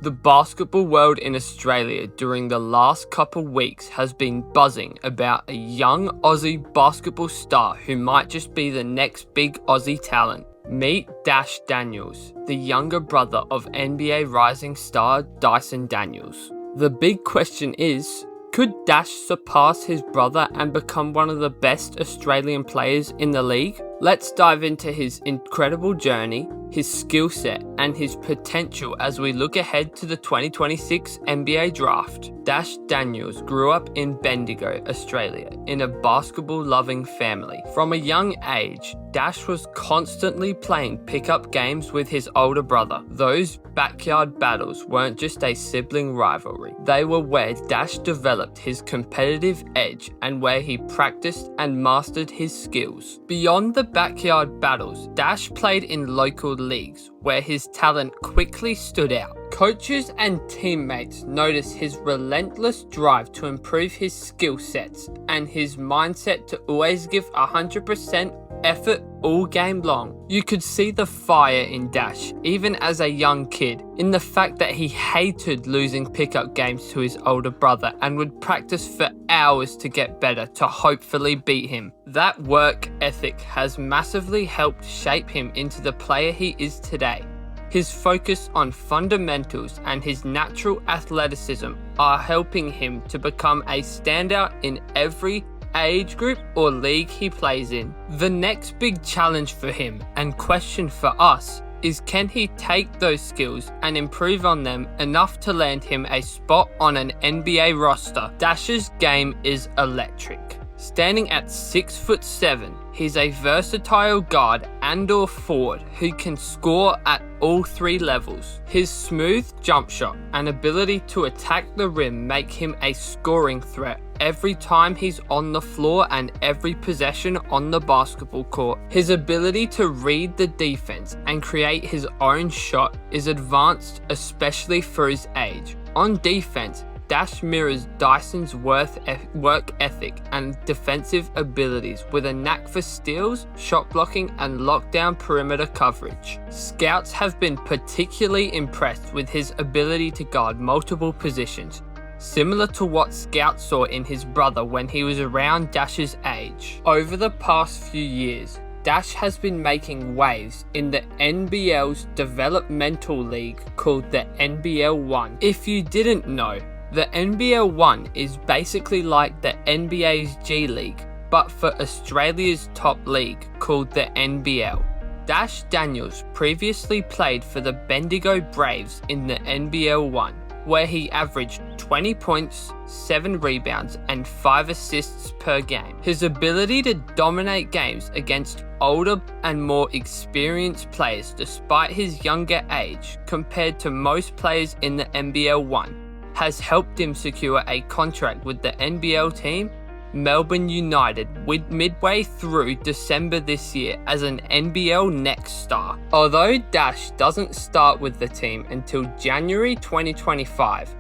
The basketball world in Australia during the last couple weeks has been buzzing about a young Aussie basketball star who might just be the next big Aussie talent. Meet Dash Daniels, the younger brother of NBA rising star Dyson Daniels. The big question is, could Dash surpass his brother and become one of the best Australian players in the league? Let's dive into his incredible journey, his skill set, and his potential as we look ahead to the 2026 NBA Draft. Dash Daniels grew up in Bendigo, Australia, in a basketball-loving family. From a young age, Dash was constantly playing pickup games with his older brother. Those backyard battles weren't just a sibling rivalry. They were where Dash developed his competitive edge and where he practiced and mastered his skills. Beyond the backyard battles, Dash played in local leagues where his talent quickly stood out. Coaches and teammates noticed his relentless drive to improve his skill sets and his mindset to always give 100% effort all game long. You could see the fire in Dash, even as a young kid, in the fact that he hated losing pickup games to his older brother and would practice for hours to get better to hopefully beat him. That work ethic has massively helped shape him into the player he is today. His focus on fundamentals and his natural athleticism are helping him to become a standout in every age group or league he plays in. The next big challenge for him and question for us is, can he take those skills and improve on them enough to land him a spot on an NBA roster? Dash's game is electric. Standing at 6'7", he's a versatile guard and/or forward who can score at all three levels. His smooth jump shot and ability to attack the rim make him a scoring threat every time he's on the floor and every possession on the basketball court. His ability to read the defense and create his own shot is advanced, especially for his age. On defense, Dash mirrors Dyson's work ethic and defensive abilities with a knack for steals, shot blocking, and lockdown perimeter coverage. Scouts have been particularly impressed with his ability to guard multiple positions, similar to what scouts saw in his brother when he was around Dash's age. Over the past few years, Dash has been making waves in the NBL's developmental league called the NBL 1. If you didn't know, the NBL 1 is basically like the NBA's G League, but for Australia's top league called the NBL. Dash Daniels previously played for the Bendigo Braves in the NBL 1, where he averaged 20 points, 7 rebounds, and 5 assists per game. His ability to dominate games against older and more experienced players despite his younger age compared to most players in the NBL 1 has helped him secure a contract with the NBL team Melbourne United midway through December this year as an NBL Next star. Although Dash doesn't start with the team until January 2025,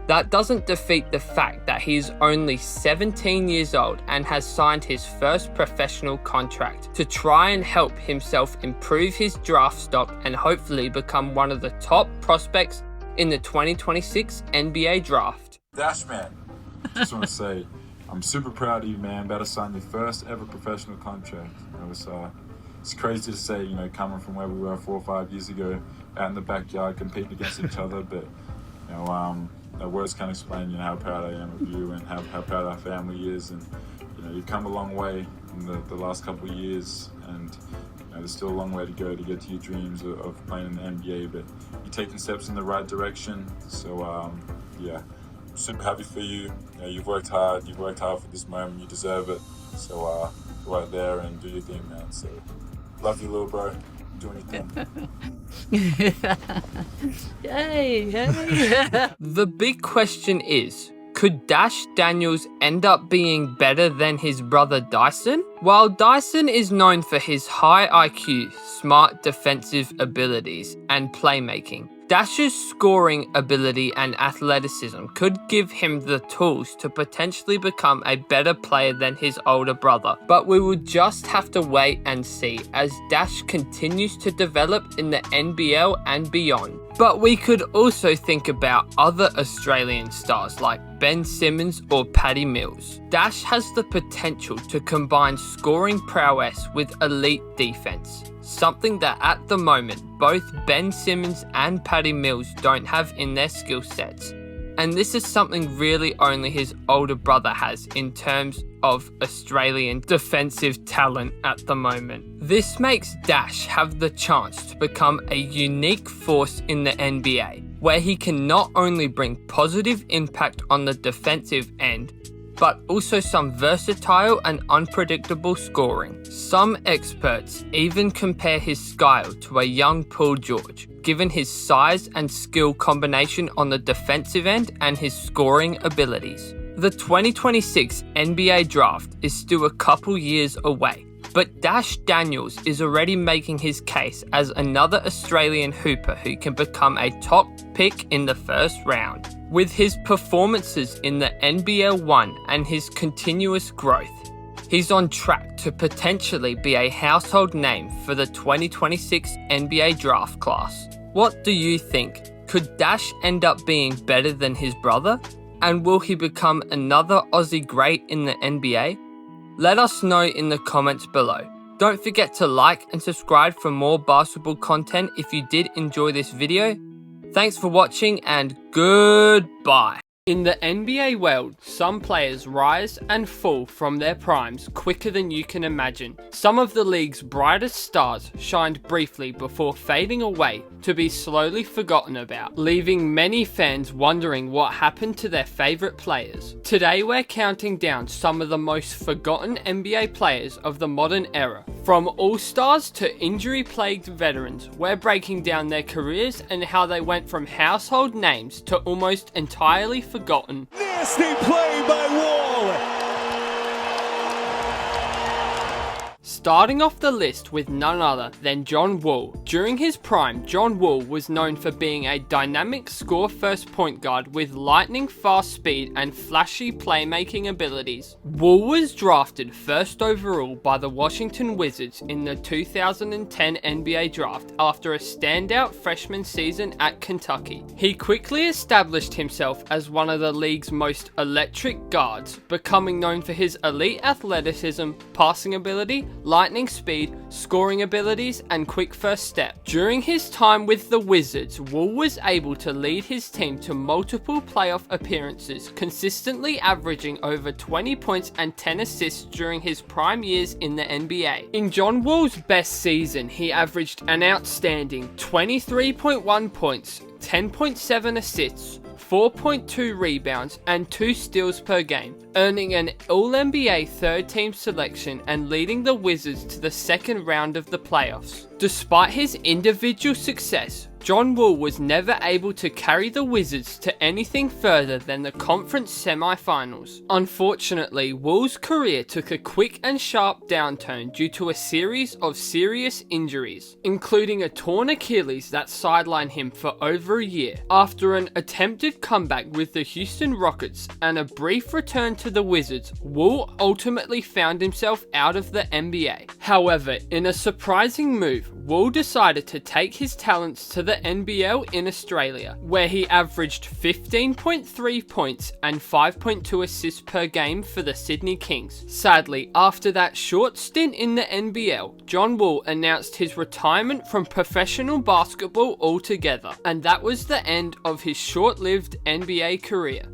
that doesn't defeat the fact that he is only 17 years old and has signed his first professional contract to try and help himself improve his draft stock and hopefully become one of the top prospects in the 2026 NBA Draft. Dash, man, just want to say, I'm super proud of you, man. About to sign your first ever professional contract. It's crazy to say, coming from where we were 4 or 5 years ago, out in the backyard competing against each other. But words can't explain, how proud I am of you and how proud our family is. And you've come a long way in the last couple of years, and there's still a long way to go to get to your dreams of playing in the NBA. But you're taking steps in the right direction. So I'm super happy for you. You've worked hard. You've worked hard for this moment. You deserve it. So go out there and do your thing, man. So love you, little bro. Do anything. Yay! The big question is, could Dash Daniels end up being better than his brother Dyson? While Dyson is known for his high IQ, smart defensive abilities, and playmaking, Dash's scoring ability and athleticism could give him the tools to potentially become a better player than his older brother, but we will just have to wait and see as Dash continues to develop in the NBL and beyond. But we could also think about other Australian stars like Ben Simmons or Patty Mills. Dash has the potential to combine scoring prowess with elite defense, something that at the moment both Ben Simmons and Patty Mills don't have in their skill sets. And this is something really only his older brother has in terms of Australian defensive talent at the moment. This makes Dash have the chance to become a unique force in the NBA, where he can not only bring positive impact on the defensive end, but also some versatile and unpredictable scoring. Some experts even compare his style to a young Paul George, given his size and skill combination on the defensive end and his scoring abilities. The 2026 NBA draft is still a couple years away, but Dash Daniels is already making his case as another Australian hooper who can become a top pick in the first round. With his performances in the NBL 1 and his continuous growth, he's on track to potentially be a household name for the 2026 NBA draft class. What do you think? Could Dash end up being better than his brother? And will he become another Aussie great in the NBA? Let us know in the comments below. Don't forget to like and subscribe for more basketball content if you did enjoy this video. Thanks for watching and goodbye. In the NBA world, some players rise and fall from their primes quicker than you can imagine. Some of the league's brightest stars shined briefly before fading away to be slowly forgotten about, leaving many fans wondering what happened to their favorite players. Today we're counting down some of the most forgotten NBA players of the modern era. From all-stars to injury-plagued veterans, we're breaking down their careers and how they went from household names to almost entirely forgotten. Nasty play by Wall. Starting off the list with none other than John Wall. During his prime, John Wall was known for being a dynamic score-first point guard with lightning fast speed and flashy playmaking abilities. Wall was drafted first overall by the Washington Wizards in the 2010 NBA draft after a standout freshman season at Kentucky. He quickly established himself as one of the league's most electric guards, becoming known for his elite athleticism, passing ability, lightning speed, scoring abilities, and quick first step. During his time with the Wizards, Wall was able to lead his team to multiple playoff appearances, consistently averaging over 20 points and 10 assists during his prime years in the NBA. In John Wall's best season, he averaged an outstanding 23.1 points, 10.7 assists, 4.2 rebounds and 2 steals per game, earning an All-NBA third-team selection and leading the Wizards to the second round of the playoffs. Despite his individual success, John Wall was never able to carry the Wizards to anything further than the conference semi-finals. Unfortunately, Wall's career took a quick and sharp downturn due to a series of serious injuries, including a torn Achilles that sidelined him for over a year. After an attempted comeback with the Houston Rockets and a brief return to the Wizards, Wall ultimately found himself out of the NBA. However, in a surprising move, Wall decided to take his talents to the NBL in Australia, where he averaged 15.3 points and 5.2 assists per game for the Sydney Kings. Sadly, after that short stint in the NBL, John Wall announced his retirement from professional basketball altogether, and that was the end of his short-lived NBA career.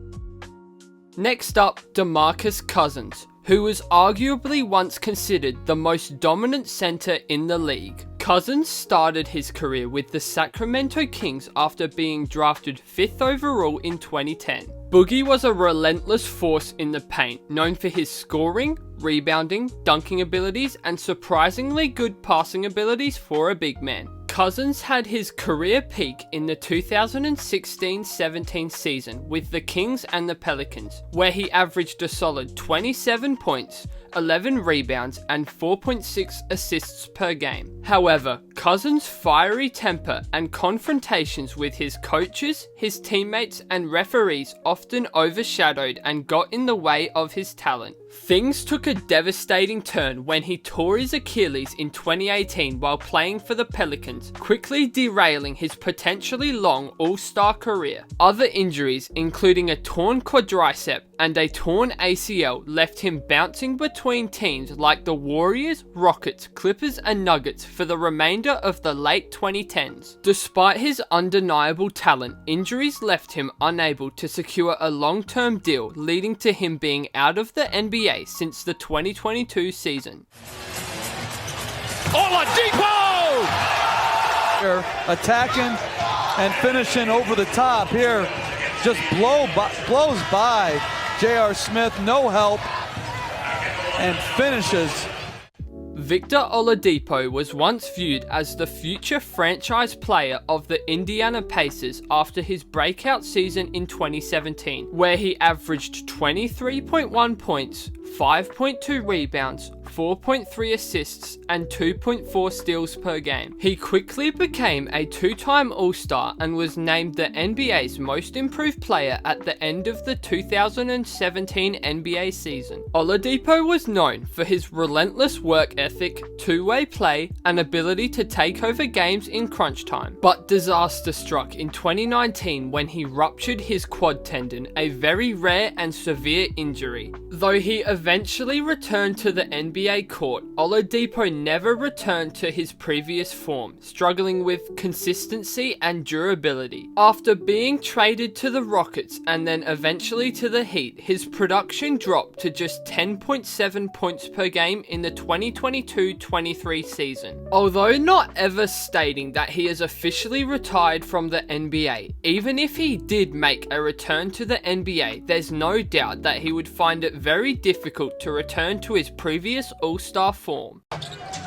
Next up, DeMarcus Cousins, who was arguably once considered the most dominant center in the league. Cousins started his career with the Sacramento Kings after being drafted 5th overall in 2010. Boogie was a relentless force in the paint, known for his scoring, rebounding, dunking abilities, and surprisingly good passing abilities for a big man. Cousins had his career peak in the 2016-17 season with the Kings and the Pelicans, where he averaged a solid 27 points, 11 rebounds, and 4.6 assists per game. However, Cousins' fiery temper and confrontations with his coaches, his teammates, and referees often overshadowed and got in the way of his talent. Things took a devastating turn when he tore his Achilles in 2018 while playing for the Pelicans, quickly derailing his potentially long All-Star career. Other injuries, including a torn quadricep and a torn ACL, left him bouncing between teams like the Warriors, Rockets, Clippers, and Nuggets for the remainder of the late 2010s. Despite his undeniable talent, injuries left him unable to secure a long-term deal, leading to him being out of the NBA since the 2022 season. Oladipo! They're attacking and finishing over the top here. Just blows by J.R. Smith, no help, and finishes. Victor Oladipo was once viewed as the future franchise player of the Indiana Pacers after his breakout season in 2017, where he averaged 23.1 points, 5.2 rebounds, 4.3 assists, and 2.4 steals per game. He quickly became a two-time All-Star and was named the NBA's most improved player at the end of the 2017 NBA season. Oladipo was known for his relentless work ethic, two-way play, and ability to take over games in crunch time. But disaster struck in 2019 when he ruptured his quad tendon, a very rare and severe injury. Though he eventually returned to the NBA court, Oladipo never returned to his previous form, struggling with consistency and durability. After being traded to the Rockets and then eventually to the Heat, his production dropped to just 10.7 points per game in the 2022-23 season. Although not ever stating that he is officially retired from the NBA, even if he did make a return to the NBA, there's no doubt that he would find it very difficult to return to his previous All-Star form.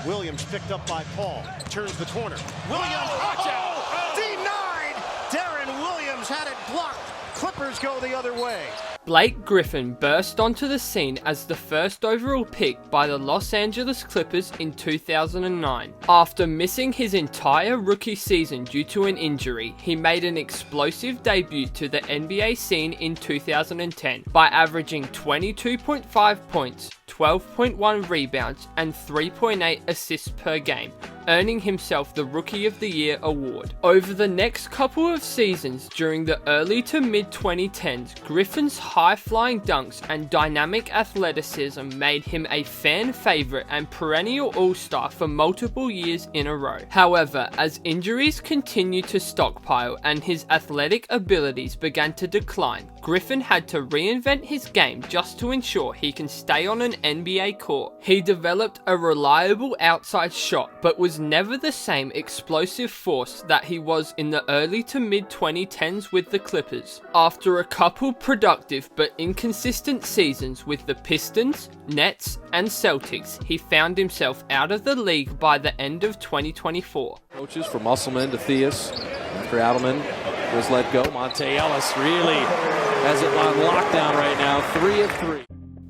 Williams picked up by Paul, turns the corner. Williams, watch out! Denied! Darren Williams had it blocked. Clippers go the other way. Blake Griffin burst onto the scene as the first overall pick by the Los Angeles Clippers in 2009. After missing his entire rookie season due to an injury, he made an explosive debut to the NBA scene in 2010 by averaging 22.5 points, 12.1 rebounds, and 3.8 assists per game, earning himself the Rookie of the Year award. Over the next couple of seasons during the early to mid-2010s, Griffin's high-flying dunks and dynamic athleticism made him a fan favorite and perennial all-star for multiple years in a row. However, as injuries continued to stockpile and his athletic abilities began to decline, Griffin had to reinvent his game just to ensure he can stay on an NBA court. He developed a reliable outside shot, but was never the same explosive force that he was in the early to mid-2010s with the Clippers. After a couple productive but inconsistent seasons with the Pistons, Nets, and Celtics, he found himself out of the league by the end of 2024. Coaches from Musselman to Theus. After Adelman was let go, Monte Ellis really has it on lockdown right now, 3 of 3.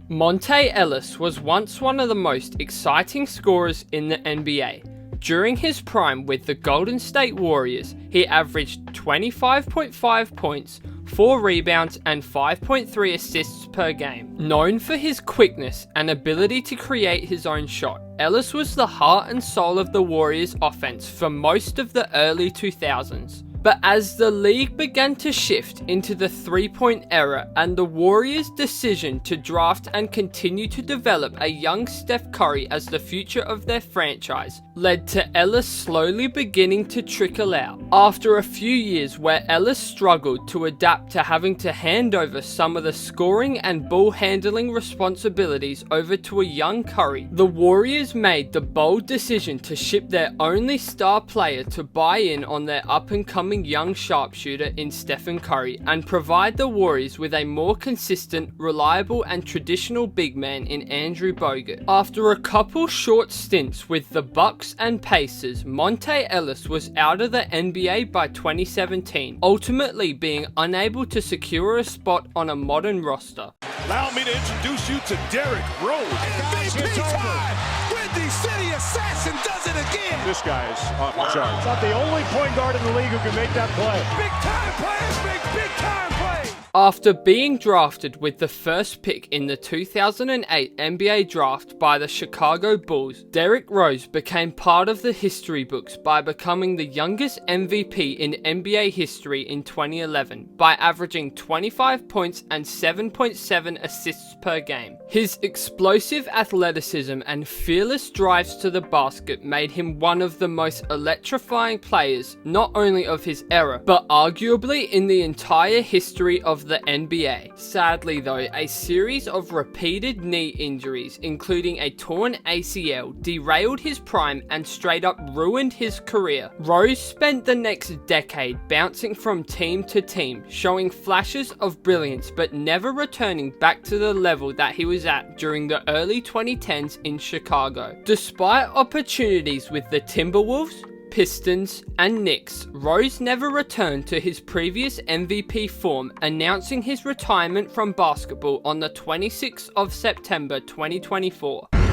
Monte Ellis was once one of the most exciting scorers in the NBA. During his prime with the Golden State Warriors, he averaged 25.5 points, 4 rebounds, and 5.3 assists per game. Known for his quickness and ability to create his own shot, Ellis was the heart and soul of the Warriors' offense for most of the early 2000s. But as the league began to shift into the three-point era and the Warriors' decision to draft and continue to develop a young Steph Curry as the future of their franchise led to Ellis slowly beginning to trickle out. After a few years where Ellis struggled to adapt to having to hand over some of the scoring and ball handling responsibilities over to a young Curry, the Warriors made the bold decision to ship their only star player to buy in on their up-and-coming young sharpshooter in Stephen Curry and provide the Warriors with a more consistent, reliable, and traditional big man in Andrew Bogut. After a couple short stints with the Bucks and Pacers, Monte Ellis was out of the NBA by 2017, ultimately being unable to secure a spot on a modern roster. Allow me to introduce you to Derrick Rose. MVP time! Windy City Assassin does it again! This guy is off the charts. Not the only point guard in the league who can make that play. Big time players make big time plays! After being drafted with the first pick in the 2008 NBA draft by the Chicago Bulls, Derrick Rose became part of the history books by becoming the youngest MVP in NBA history in 2011 by averaging 25 points and 7.7 assists per game. His explosive athleticism and fearless drives to the basket made him one of the most electrifying players not only of his era, but arguably in the entire history of the NBA. Sadly though, a series of repeated knee injuries, including a torn ACL, derailed his prime and straight up ruined his career. Rose spent the next decade bouncing from team to team, showing flashes of brilliance but never returning back to the level that he was at during the early 2010s in Chicago. Despite opportunities with the Timberwolves, Pistons, and Knicks, Rose never returned to his previous MVP form, announcing his retirement from basketball on the 26th of September 2024. Great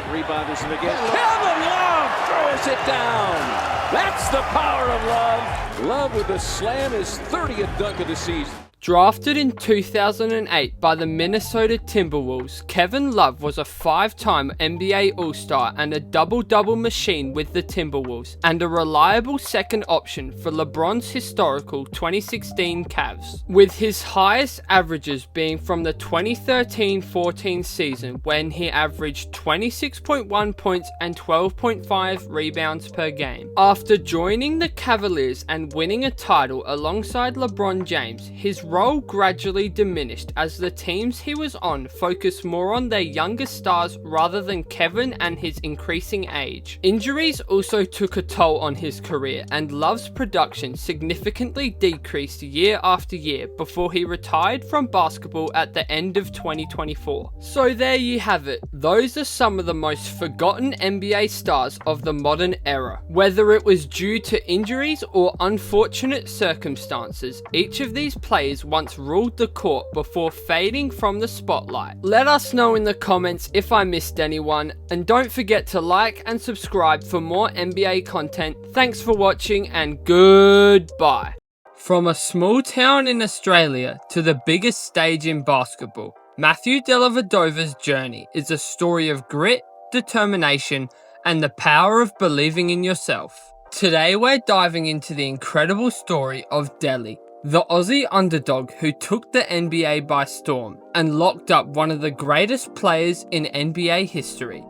rebounders again. Kevin Love throws it down. That's the power of Love. Love with the slam, his 30th dunk of the season. Drafted in 2008 by the Minnesota Timberwolves, Kevin Love was a 5-time NBA All-Star and a double-double machine with the Timberwolves, and a reliable second option for LeBron's historical 2016 Cavs, with his highest averages being from the 2013-14 season when he averaged 26.1 points and 12.5 rebounds per game. After joining the Cavaliers and winning a title alongside LeBron James, his role gradually diminished as the teams he was on focused more on their younger stars rather than Kevin and his increasing age. Injuries also took a toll on his career, and Love's production significantly decreased year after year before he retired from basketball at the end of 2024. So there you have it. Those are some of the most forgotten NBA stars of the modern era. Whether it was due to injuries or unfortunate circumstances, each of these players once ruled the court before fading from the spotlight. Let us know in the comments if I missed anyone, and don't forget to like and subscribe for more NBA content. Thanks for watching and goodbye. From a small town in Australia to the biggest stage in basketball, Matthew Dellavedova's journey is a story of grit, determination, and the power of believing in yourself. Today we're diving into the incredible story of Delly, the Aussie underdog who took the NBA by storm and locked up one of the greatest players in NBA history.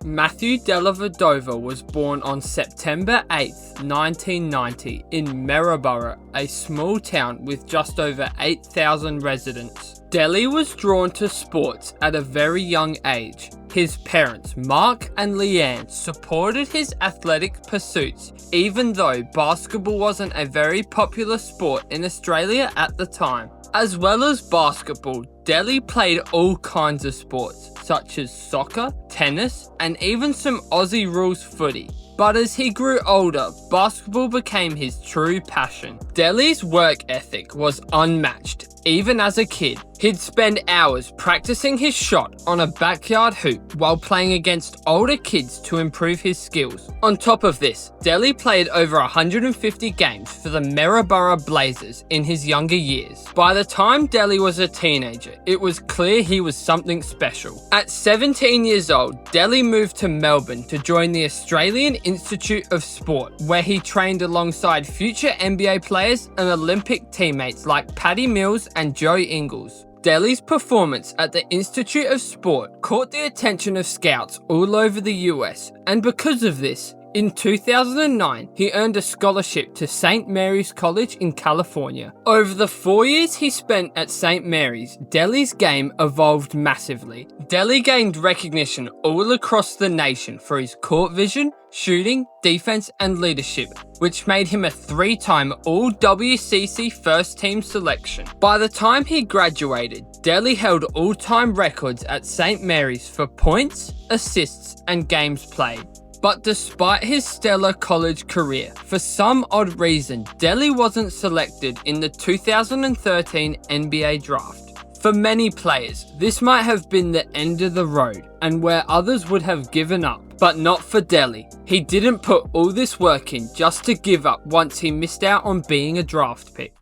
Matthew Dellavedova was born on September 8, 1990 in Maryborough, a small town with just over 8,000 residents. Delly was drawn to sports at a very young age. His parents, Mark and Leanne, supported his athletic pursuits, even though basketball wasn't a very popular sport in Australia at the time. As well as basketball, Delly played all kinds of sports, such as soccer, tennis, and even some Aussie rules footy. But as he grew older, basketball became his true passion. Delly's work ethic was unmatched. Even as a kid, he'd spend hours practicing his shot on a backyard hoop while playing against older kids to improve his skills. On top of this, Delly played over 150 games for the Maryborough Blazers in his younger years. By the time Delly was a teenager, it was clear he was something special. At 17 years old, Delly moved to Melbourne to join the Australian Institute of Sport, where he trained alongside future NBA players and Olympic teammates like Patty Mills and Joe Ingles. Delly's performance at the Institute of Sport caught the attention of scouts all over the US, and because of this, in 2009, he earned a scholarship to St. Mary's College in California. Over the 4 years he spent at St. Mary's, Delly's game evolved massively. Delly gained recognition all across the nation for his court vision, shooting, defense, and leadership, which made him a 3-time All-WCC first-team selection. By the time he graduated, Delly held all-time records at St. Mary's for points, assists, and games played. But despite his stellar college career, for some odd reason, Delly wasn't selected in the 2013 NBA draft. For many players, this might have been the end of the road and where others would have given up, but not for Delly. He didn't put all this work in just to give up once he missed out on being a draft pick.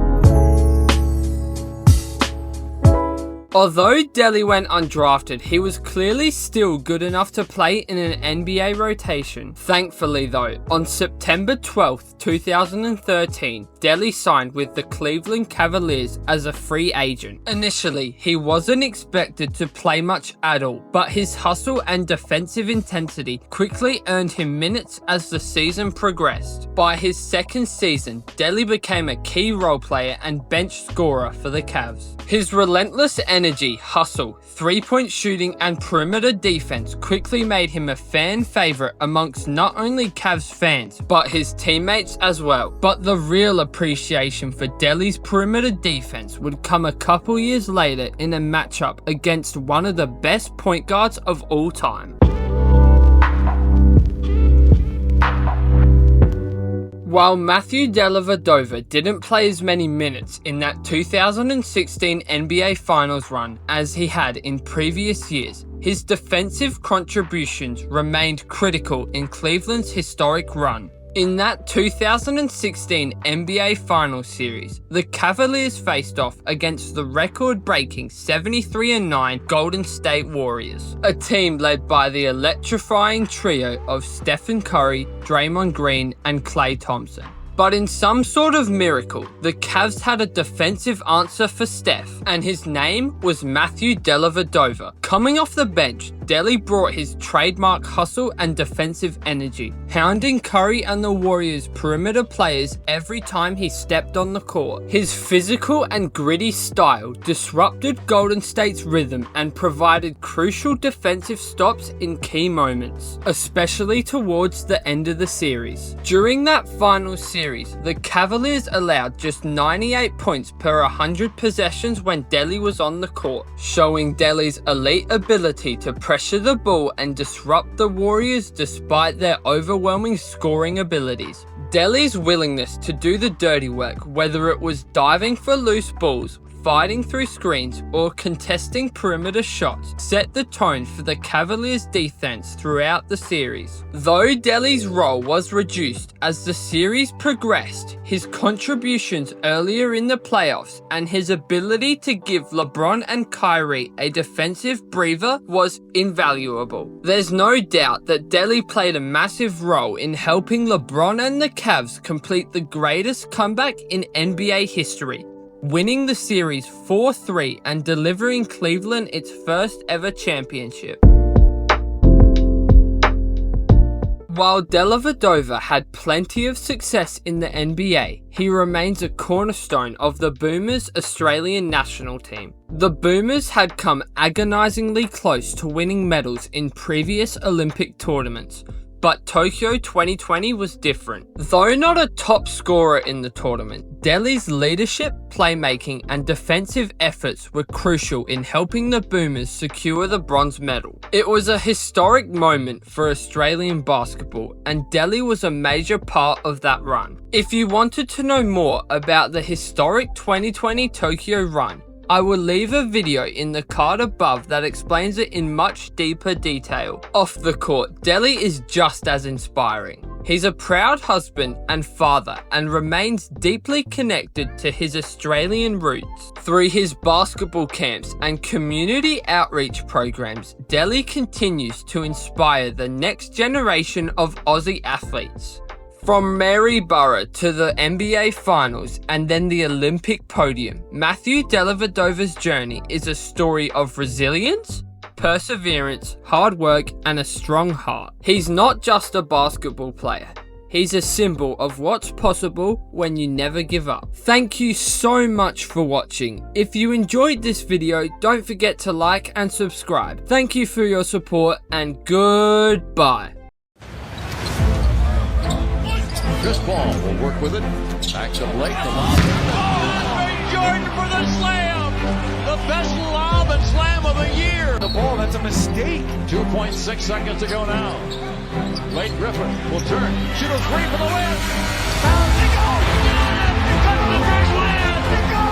Although Delly went undrafted, he was clearly still good enough to play in an NBA rotation. Thankfully though, on September 12th, 2013, Delly signed with the Cleveland Cavaliers as a free agent. Initially, he wasn't expected to play much at all, but his hustle and defensive intensity quickly earned him minutes as the season progressed. By his second season, Delly became a key role player and bench scorer for the Cavs. His relentless energy, hustle, three-point shooting and perimeter defense quickly made him a fan favorite amongst not only Cavs fans, but his teammates as well. But the real appreciation for Delly's perimeter defense would come a couple years later in a matchup against one of the best point guards of all time. While Matthew Dellavedova didn't play as many minutes in that 2016 NBA Finals run as he had in previous years, his defensive contributions remained critical in Cleveland's historic run. In that 2016 NBA Finals series, the Cavaliers faced off against the record-breaking 73-9 Golden State Warriors, a team led by the electrifying trio of Steph Curry, Draymond Green, and Klay Thompson. But in some sort of miracle, the Cavs had a defensive answer for Steph, and his name was Matthew Dellavedova. Coming off the bench, Delly brought his trademark hustle and defensive energy, hounding Curry and the Warriors' perimeter players every time he stepped on the court. His physical and gritty style disrupted Golden State's rhythm and provided crucial defensive stops in key moments, especially towards the end of the series. During that final series, the Cavaliers allowed just 98 points per 100 possessions when Delly was on the court, showing Delly's elite ability to pressure the ball and disrupt the Warriors despite their overwhelming scoring abilities. Delly's willingness to do the dirty work, whether it was diving for loose balls, fighting through screens, or contesting perimeter shots, set the tone for the Cavaliers' defense throughout the series. Though Delly's role was reduced as the series progressed, his contributions earlier in the playoffs and his ability to give LeBron and Kyrie a defensive breather was invaluable. There's no doubt that Delly played a massive role in helping LeBron and the Cavs complete the greatest comeback in NBA history, winning the series 4-3 and delivering Cleveland its first ever championship. While Dellavedova had plenty of success in the NBA, he remains a cornerstone of the Boomers' Australian national team. The Boomers had come agonizingly close to winning medals in previous Olympic tournaments, but Tokyo 2020 was different. Though not a top scorer in the tournament, Delly's leadership, playmaking, and defensive efforts were crucial in helping the Boomers secure the bronze medal. It was a historic moment for Australian basketball, and Delly was a major part of that run. If you wanted to know more about the historic 2020 Tokyo run, I will leave a video in the card above that explains it in much deeper detail. Off the court, Delly is just as inspiring. He's a proud husband and father and remains deeply connected to his Australian roots. Through his basketball camps and community outreach programs, Delly continues to inspire the next generation of Aussie athletes. From Maryborough to the NBA Finals and then the Olympic podium, Matthew Dellavedova's journey is a story of resilience, perseverance, hard work, and a strong heart. He's not just a basketball player. He's a symbol of what's possible when you never give up. Thank you so much for watching. If you enjoyed this video, don't forget to like and subscribe. Thank you for your support and goodbye. Chris Paul will work with it. Back to Blake. The lob. Oh, Jordan for the slam. The best lob and slam of the year. The ball, that's a mistake. 2.6 seconds to go now. Blake Griffin will turn. Shooter three for the win. Foul. They go. It's another big win. They go.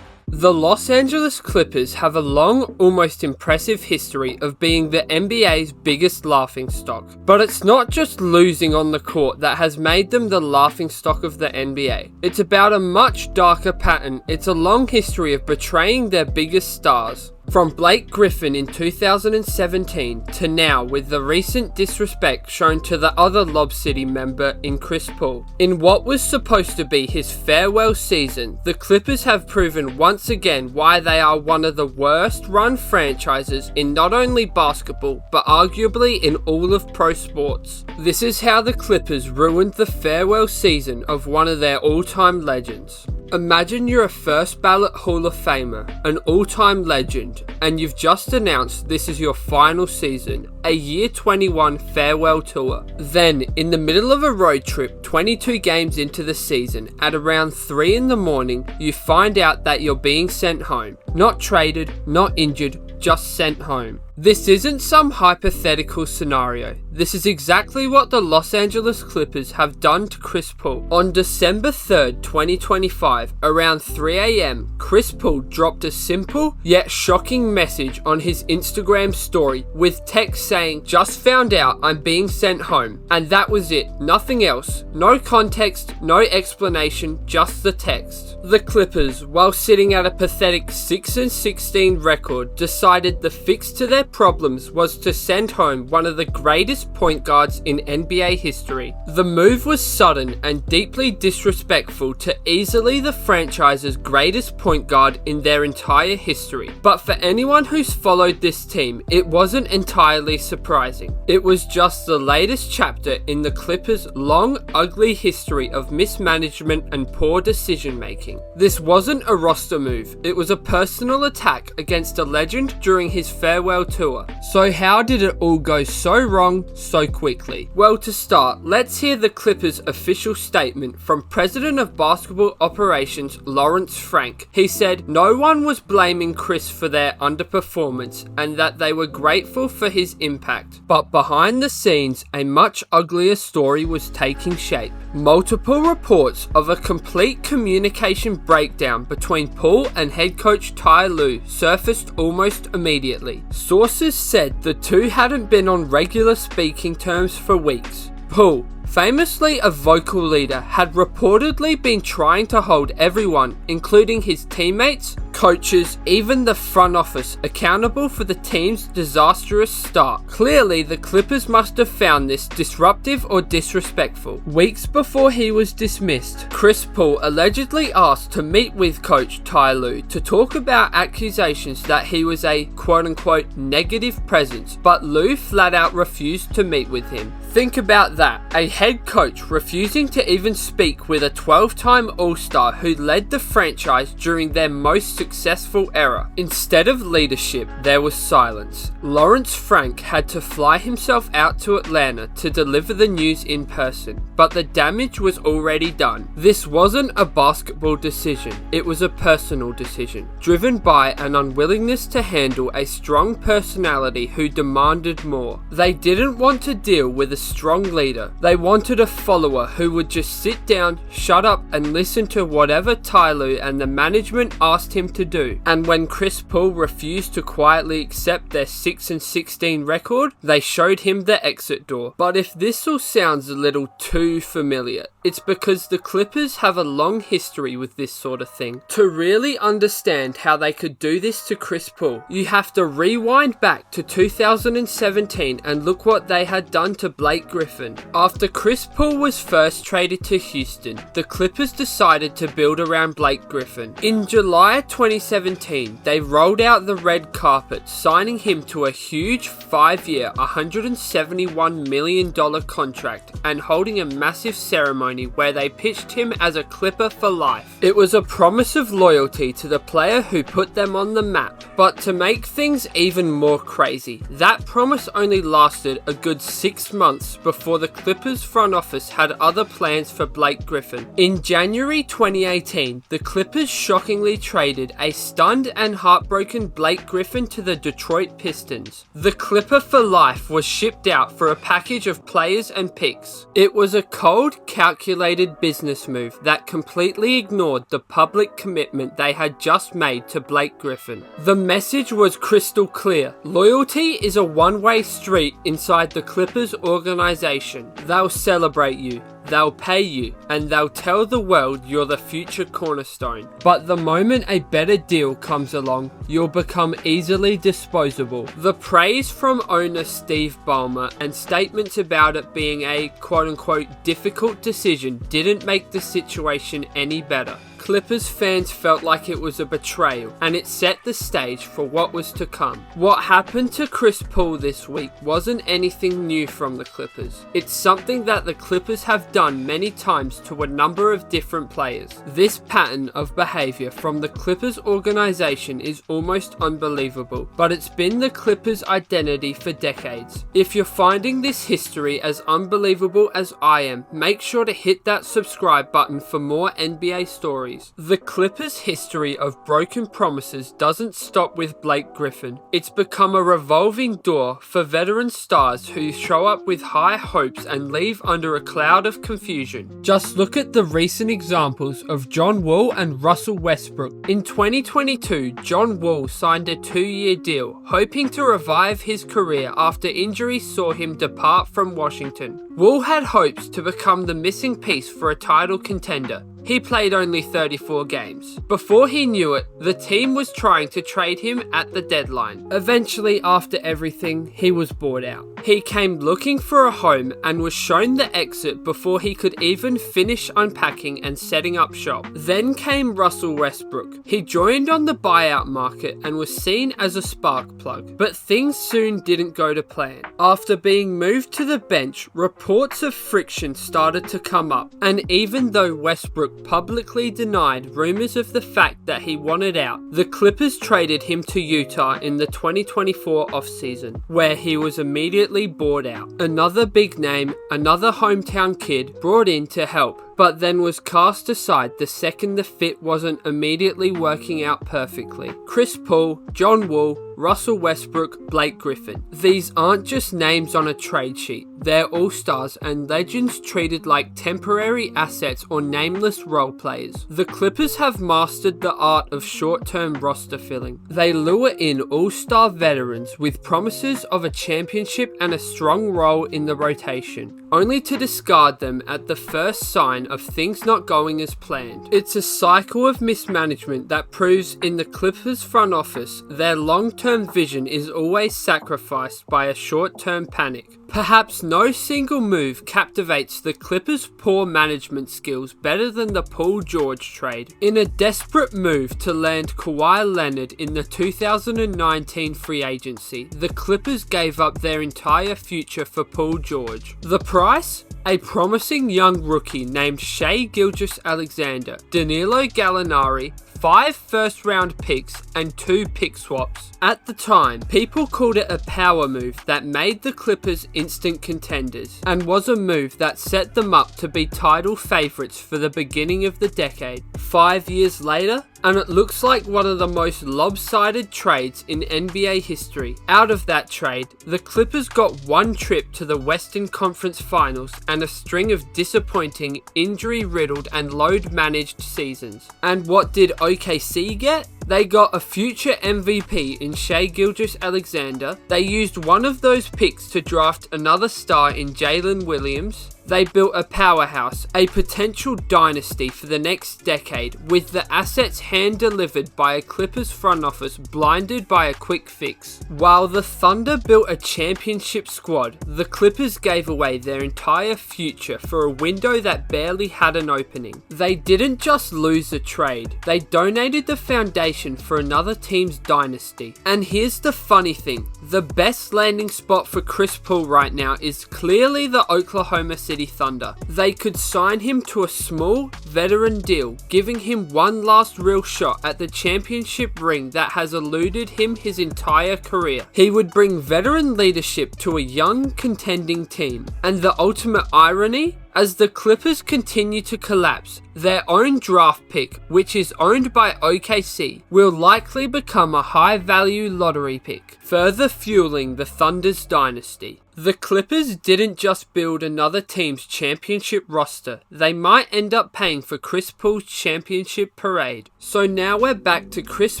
The Los Angeles Clippers have a long, almost impressive history of being the NBA's biggest laughingstock. But it's not just losing on the court that has made them the laughingstock of the NBA. It's about a much darker pattern. It's a long history of betraying their biggest stars. From Blake Griffin in 2017 to now with the recent disrespect shown to the other Lob City member in Chris Paul. In what was supposed to be his farewell season, the Clippers have proven once again why they are one of the worst run franchises in not only basketball but arguably in all of pro sports. This is how the Clippers ruined the farewell season of one of their all-time legends. Imagine you're a first ballot Hall of Famer, an all-time legend, and you've just announced this is your final season, a year 21 farewell tour. Then, in the middle of a road trip 22 games into the season, at around 3 in the morning, you find out that you're being sent home. Not traded, not injured, just sent home. This isn't some hypothetical scenario. This is exactly what the Los Angeles Clippers have done to Chris Paul. On December 3rd, 2025, around 3 AM, Chris Paul dropped a simple yet shocking message on his Instagram story with text saying, "Just found out I'm being sent home." And that was it. Nothing else. No context, no explanation, just the text. The Clippers, while sitting at a pathetic 6-16 record, decided the fix to their problems was to send home one of the greatest point guards in NBA history. The move was sudden and deeply disrespectful to easily the franchise's greatest point guard in their entire history. But for anyone who's followed this team, it wasn't entirely surprising. It was just the latest chapter in the Clippers' long, ugly history of mismanagement and poor decision making. This wasn't a roster move, it was a personal attack against a legend during his farewell tour. So how did it all go so wrong so quickly? Well, to start, let's hear the Clippers' official statement from President of Basketball Operations Lawrence Frank. He said no one was blaming Chris for their underperformance and that they were grateful for his impact. But behind the scenes, a much uglier story was taking shape. Multiple reports of a complete communication breakdown between Paul and head coach Ty Lue surfaced almost immediately. Sources said the two hadn't been on regular speaking terms for weeks. Paul, famously a vocal leader, had reportedly been trying to hold everyone, including his teammates, coaches, even the front office, accountable for the team's disastrous start. Clearly, the Clippers must have found this disruptive or disrespectful. Weeks before he was dismissed, Chris Paul allegedly asked to meet with coach Ty Lue to talk about accusations that he was a quote-unquote negative presence, but Lue flat out refused to meet with him. Think about that, a head coach refusing to even speak with a 12-time All-Star who led the franchise during their most successful era. Instead of leadership, there was silence. Lawrence Frank had to fly himself out to Atlanta to deliver the news in person, but the damage was already done. This wasn't a basketball decision, it was a personal decision, driven by an unwillingness to handle a strong personality who demanded more. They didn't want to deal with a strong leader. They wanted a follower who would just sit down, shut up, and listen to whatever Ty Lue and the management asked him to do. And when Chris Paul refused to quietly accept their 6-16 record, they showed him the exit door. But if this all sounds a little too familiar, it's because the Clippers have a long history with this sort of thing. To really understand how they could do this to Chris Paul, you have to rewind back to 2017 and look what they had done to Blake Griffin. After Chris Paul was first traded to Houston, the Clippers decided to build around Blake Griffin. In July 2017, they rolled out the red carpet, signing him to a huge 5-year, $171 million contract and holding a massive ceremony ceremony where they pitched him as a Clipper for life. It was a promise of loyalty to the player who put them on the map. But to make things even more crazy, that promise only lasted a good 6 months before the Clippers front office had other plans for Blake Griffin. In January 2018, the Clippers shockingly traded a stunned and heartbroken Blake Griffin to the Detroit Pistons. The Clipper for life was shipped out for a package of players and picks. It was a cold, calculated business move that completely ignored the public commitment they had just made to Blake Griffin. The message was crystal clear. Loyalty is a one-way street inside the Clippers organization. They'll celebrate you, they'll pay you, and they'll tell the world you're the future cornerstone. But the moment a better deal comes along, you'll become easily disposable. The praise from owner Steve Ballmer and statements about it being a quote-unquote difficult decision didn't make the situation any better. Clippers fans felt like it was a betrayal, and it set the stage for what was to come. What happened to Chris Paul this week wasn't anything new from the Clippers. It's something that the Clippers have done many times to a number of different players. This pattern of behavior from the Clippers organization is almost unbelievable, but it's been the Clippers' identity for decades. If you're finding this history as unbelievable as I am, make sure to hit that subscribe button for more NBA stories. The Clippers' history of broken promises doesn't stop with Blake Griffin. It's become a revolving door for veteran stars who show up with high hopes and leave under a cloud of confusion. Just look at the recent examples of John Wall and Russell Westbrook. In 2022, John Wall signed a 2-year deal, hoping to revive his career after injuries saw him depart from Washington. Wall had hopes to become the missing piece for a title contender. He played only 34 games. Before he knew it, the team was trying to trade him at the deadline. Eventually, after everything, he was bought out. He came looking for a home and was shown the exit before he could even finish unpacking and setting up shop. Then came Russell Westbrook. He joined on the buyout market and was seen as a spark plug. But things soon didn't go to plan. After being moved to the bench, reports of friction started to come up. And even though Westbrook publicly denied rumors of the fact that he wanted out, the Clippers traded him to Utah in the 2024 offseason, where he was immediately bought out. Another big name, another hometown kid brought in to help, but then was cast aside the second the fit wasn't immediately working out perfectly. Chris Paul, John Wall, Russell Westbrook, Blake Griffin. These aren't just names on a trade sheet. They're all-stars and legends treated like temporary assets or nameless role players. The Clippers have mastered the art of short-term roster filling. They lure in all-star veterans with promises of a championship and a strong role in the rotation, only to discard them at the first sign of things not going as planned. It's a cycle of mismanagement that proves in the Clippers front office their long-term vision is always sacrificed by a short-term panic. Perhaps no single move captivates the Clippers' poor management skills better than the Paul George trade. In a desperate move to land Kawhi Leonard in the 2019 free agency, the Clippers gave up their entire future for Paul George. The price? A promising young rookie named Shai Gilgeous-Alexander, Danilo Gallinari, 5 first-round picks and 2 pick swaps. At the time, people called it a power move that made the Clippers instant contenders, and was a move that set them up to be title favourites for the beginning of the decade. 5 years later, and it looks like one of the most lopsided trades in NBA history. Out of that trade, the Clippers got 1 trip to the Western Conference Finals and a string of disappointing, injury-riddled and load-managed seasons. And what did OKC get? They got a future MVP in Shai Gilgeous-Alexander. They used one of those picks to draft another star in Jalen Williams. They built a powerhouse, a potential dynasty for the next decade, with the assets hand-delivered by a Clippers front office blinded by a quick fix. While the Thunder built a championship squad, the Clippers gave away their entire future for a window that barely had an opening. They didn't just lose a trade, they donated the foundation for another team's dynasty. And here's the funny thing, the best landing spot for Chris Paul right now is clearly the Oklahoma City City Thunder. They could sign him to a small, veteran deal, giving him one last real shot at the championship ring that has eluded him his entire career. He would bring veteran leadership to a young, contending team. And the ultimate irony? As the Clippers continue to collapse, their own draft pick, which is owned by OKC, will likely become a high-value lottery pick, further fueling the Thunder's dynasty. The Clippers didn't just build another team's championship roster, they might end up paying for Chris Paul's championship parade. So now we're back to Chris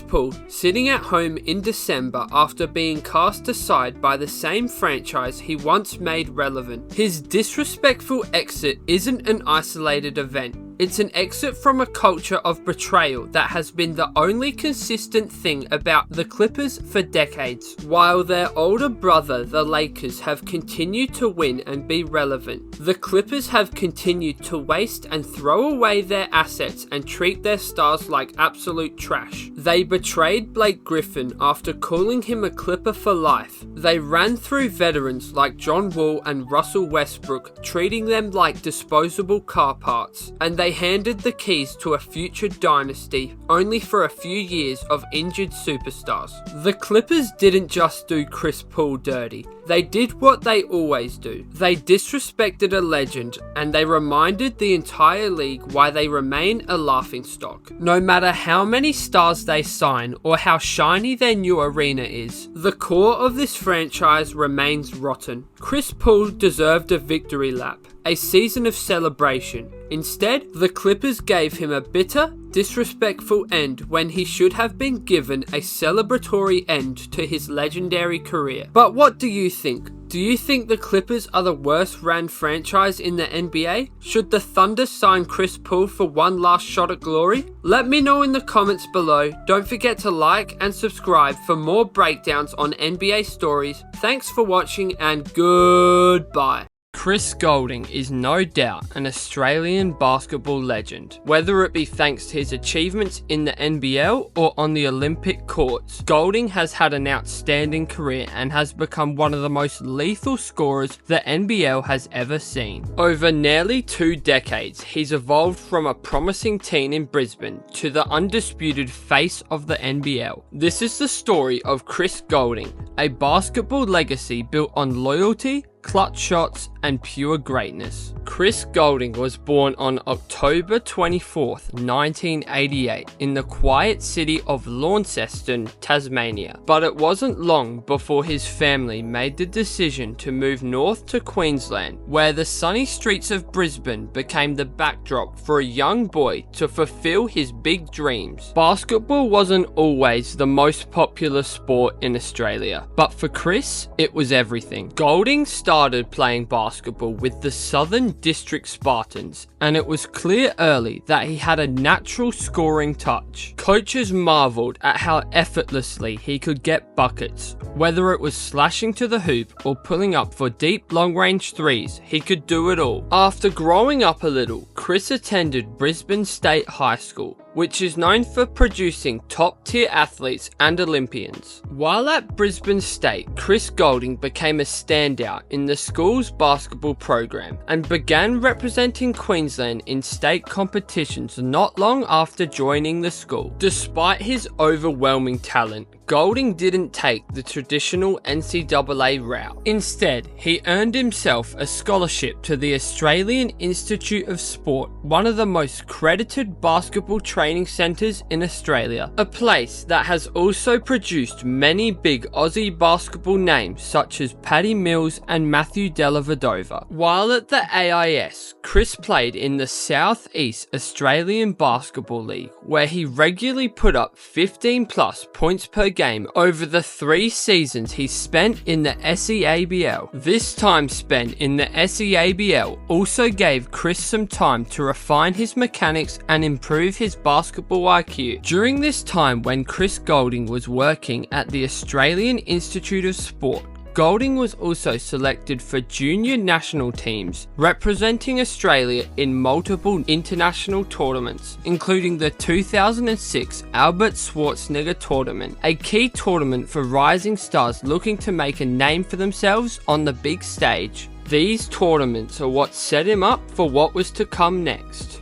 Paul sitting at home in December after being cast aside by the same franchise he once made relevant. His disrespectful exit isn't an isolated event. It's an exit from a culture of betrayal that has been the only consistent thing about the Clippers for decades. While their older brother, the Lakers, have continued to win and be relevant, the Clippers have continued to waste and throw away their assets and treat their stars like absolute trash. They betrayed Blake Griffin after calling him a Clipper for life. They ran through veterans like John Wall and Russell Westbrook, treating them like disposable car parts. And they handed the keys to a future dynasty only for a few years of injured superstars. The Clippers didn't just do Chris Paul dirty. They did what they always do. They disrespected a legend and they reminded the entire league why they remain a laughingstock. No matter how many stars they sign or how shiny their new arena is, the core of this franchise remains rotten. Chris Paul deserved a victory lap, a season of celebration. Instead, the Clippers gave him a bitter, disrespectful end when he should have been given a celebratory end to his legendary career. But what do you think? Do you think the Clippers are the worst ran franchise in the NBA? Should the Thunder sign Chris Paul for one last shot at glory? Let me know in the comments below. Don't forget to like and subscribe for more breakdowns on NBA stories. Thanks for watching and goodbye. Chris Goulding is no doubt an Australian basketball legend, whether it be thanks to his achievements in the NBL or on the Olympic courts. Goulding has had an outstanding career and has become one of the most lethal scorers the NBL has ever seen. Over nearly 2 decades, he's evolved from a promising teen in Brisbane to the undisputed face of the NBL. This is the story of Chris Goulding, a basketball legacy built on loyalty, clutch shots, and pure greatness. Chris Goulding was born on October 24th, 1988 in the quiet city of Launceston, Tasmania. But it wasn't long before his family made the decision to move north to Queensland, where the sunny streets of Brisbane became the backdrop for a young boy to fulfill his big dreams. Basketball wasn't always the most popular sport in Australia, but for Chris, it was everything. Goulding started playing basketball with the Southern District Spartans, and it was clear early that he had a natural scoring touch. Coaches marveled at how effortlessly he could get buckets. Whether it was slashing to the hoop or pulling up for deep long-range threes, he could do it all. After growing up a little, Chris attended Brisbane State High School, which is known for producing top-tier athletes and Olympians. While at Brisbane State, Chris Goulding became a standout in the school's basketball program and began representing Queensland in state competitions not long after joining the school. Despite his overwhelming talent, Goulding didn't take the traditional NCAA route. Instead, he earned himself a scholarship to the Australian Institute of Sport, one of the most credited basketball training centres in Australia, a place that has also produced many big Aussie basketball names such as Paddy Mills and Matthew Dellavedova. While at the AIS, Chris played in the South East Australian Basketball League, where he regularly put up 15 plus points per game over the 3 seasons he spent in the SEABL. This time spent in the SEABL also gave Chris some time to refine his mechanics and improve his basketball IQ. During this time when Chris Goulding was working at the Australian Institute of Sport, Goulding was also selected for junior national teams, representing Australia in multiple international tournaments, including the 2006 Albert Schwarzenegger Tournament, a key tournament for rising stars looking to make a name for themselves on the big stage. These tournaments are what set him up for what was to come next.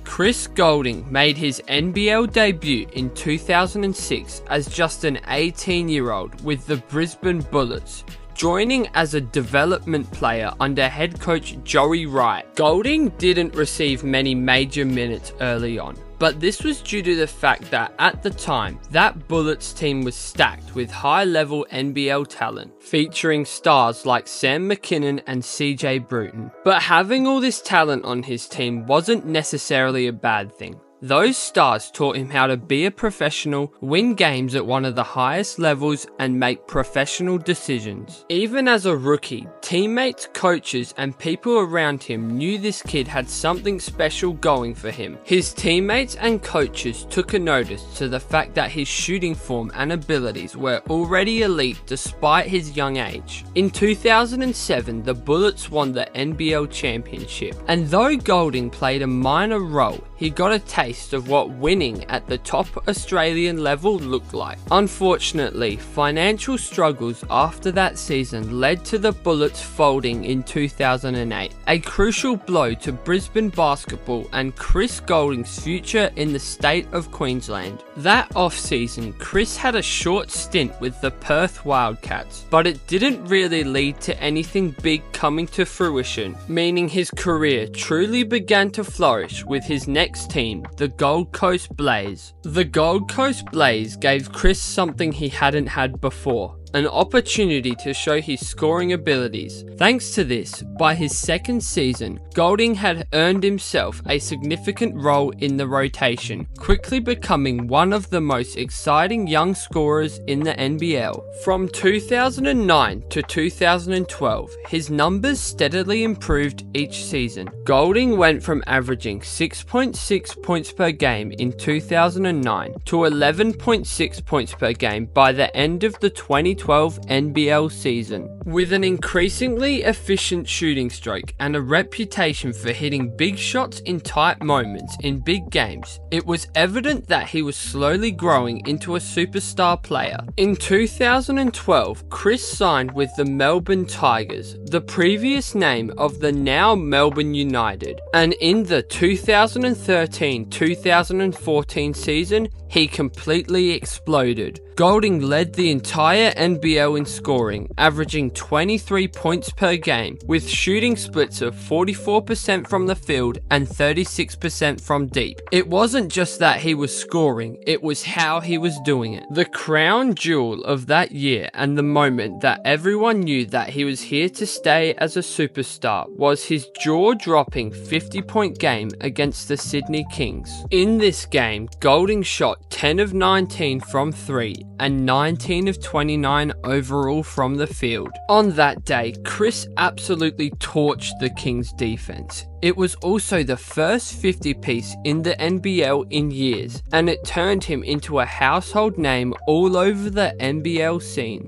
Chris Goulding made his NBL debut in 2006 as just an 18-year-old with the Brisbane Bullets, joining as a development player under head coach Joey Wright. Goulding didn't receive many major minutes early on, but this was due to the fact that at the time, that Bullets team was stacked with high-level NBL talent, featuring stars like Sam McKinnon and CJ Bruton. But having all this talent on his team wasn't necessarily a bad thing. Those stars taught him how to be a professional, win games at one of the highest levels, and make professional decisions. Even as a rookie, teammates, coaches, and people around him knew this kid had something special going for him. His teammates and coaches took a notice to the fact that his shooting form and abilities were already elite despite his young age. In 2007, the Bullets won the NBL championship, and though Goulding played a minor role, he got a taste of what winning at the top Australian level looked like. Unfortunately, financial struggles after that season led to the Bullets folding in 2008, a crucial blow to Brisbane basketball and Chris Goulding's future in the state of Queensland. That off-season, Chris had a short stint with the Perth Wildcats, but it didn't really lead to anything big coming to fruition, meaning his career truly began to flourish with his next team, the Gold Coast Blaze. The Gold Coast Blaze gave Chris something he hadn't had before: an opportunity to show his scoring abilities. Thanks to this, by his second season, Goulding had earned himself a significant role in the rotation, quickly becoming one of the most exciting young scorers in the NBL. From 2009 to 2012, his numbers steadily improved each season. Goulding went from averaging 6.6 points per game in 2009 to 11.6 points per game by the end of the 2012 NBL season. With an increasingly efficient shooting stroke and a reputation for hitting big shots in tight moments in big games, it was evident that he was slowly growing into a superstar player. In 2012, Chris signed with the Melbourne Tigers, the previous name of the now Melbourne United, and in the 2013-2014 season, he completely exploded. Goulding led the entire NBL in scoring, averaging 23 points per game, with shooting splits of 44% from the field and 36% from deep. It wasn't just that he was scoring, it was how he was doing it. The crown jewel of that year and the moment that everyone knew that he was here to stay as a superstar was his jaw-dropping 50-point game against the Sydney Kings. In this game, Goulding shot 10 of 19 from 3 and 19 of 29 overall from the field. On that day, Chris absolutely torched the Kings defense. It was also the first 50-piece in the NBL in years, and it turned him into a household name all over the NBL scene.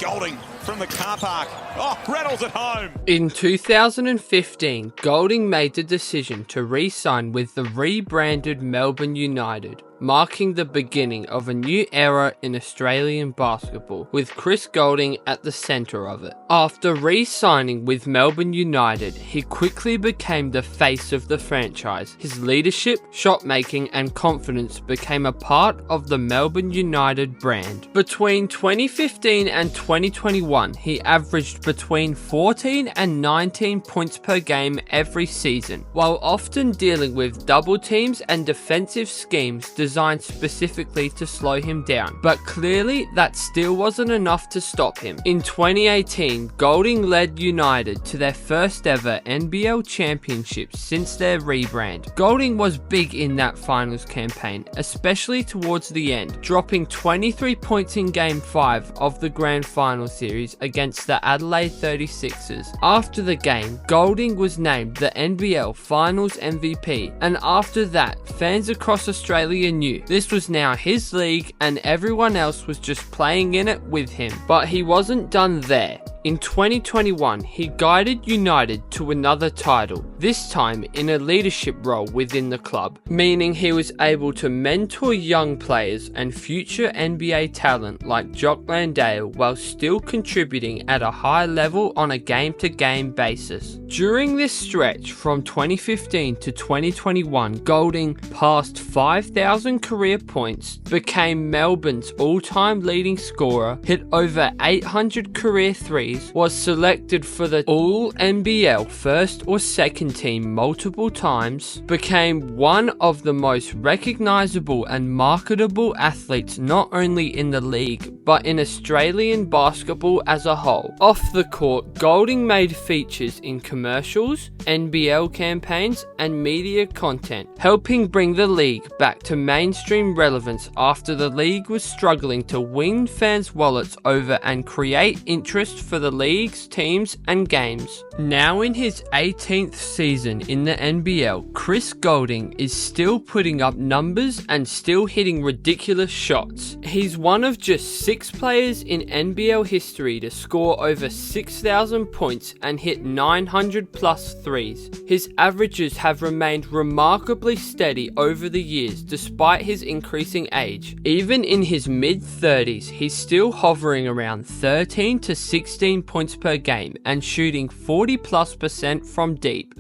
Goulding from the car park. Oh, Reynolds at home. In 2015, Goulding made the decision to re-sign with the rebranded Melbourne United, marking the beginning of a new era in Australian basketball, with Chris Goulding at the centre of it. After re-signing with Melbourne United, he quickly became the face of the franchise. His leadership, shot making and confidence became a part of the Melbourne United brand. Between 2015 and 2021, he averaged between 14 and 19 points per game every season, while often dealing with double teams and defensive schemes designed specifically to slow him down. But clearly, that still wasn't enough to stop him. In 2018, Goulding led United to their first ever NBL championship since their rebrand. Goulding was big in that finals campaign, especially towards the end, dropping 23 points in Game 5 of the Grand Final series against the Adelaide 36ers. After the game, Goulding was named the NBL Finals MVP, and after that, fans across Australia knew this was now his league and everyone else was just playing in it with him. But he wasn't done there. In 2021, he guided United to another title, this time in a leadership role within the club, meaning he was able to mentor young players and future NBA talent like Jock Landale while still contributing at a high level on a game-to-game basis. During this stretch from 2015 to 2021, Goulding passed 5,000 career points, became Melbourne's all-time leading scorer, hit over 800 career threes, was selected for the All-NBL first or second team multiple times, became one of the most recognizable and marketable athletes not only in the league but in Australian basketball as a whole. Off the court, Goulding made features in commercials, NBL campaigns and media content, helping bring the league back to mainstream relevance after the league was struggling to win fans' wallets over and create interest for the league's teams and games. Now in his 18th season in the NBL, Chris Goulding is still putting up numbers and still hitting ridiculous shots. He's one of just 6 players in NBL history to score over 6,000 points and hit 900 plus threes. His averages have remained remarkably steady over the years despite his increasing age. Even in his mid-30s, he's still hovering around 13 to 16 points per game and shooting 40+% from deep.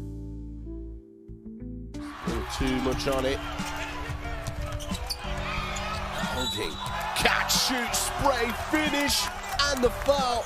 Too much on it. Holding. Catch, shoot, spray, finish, and the foul.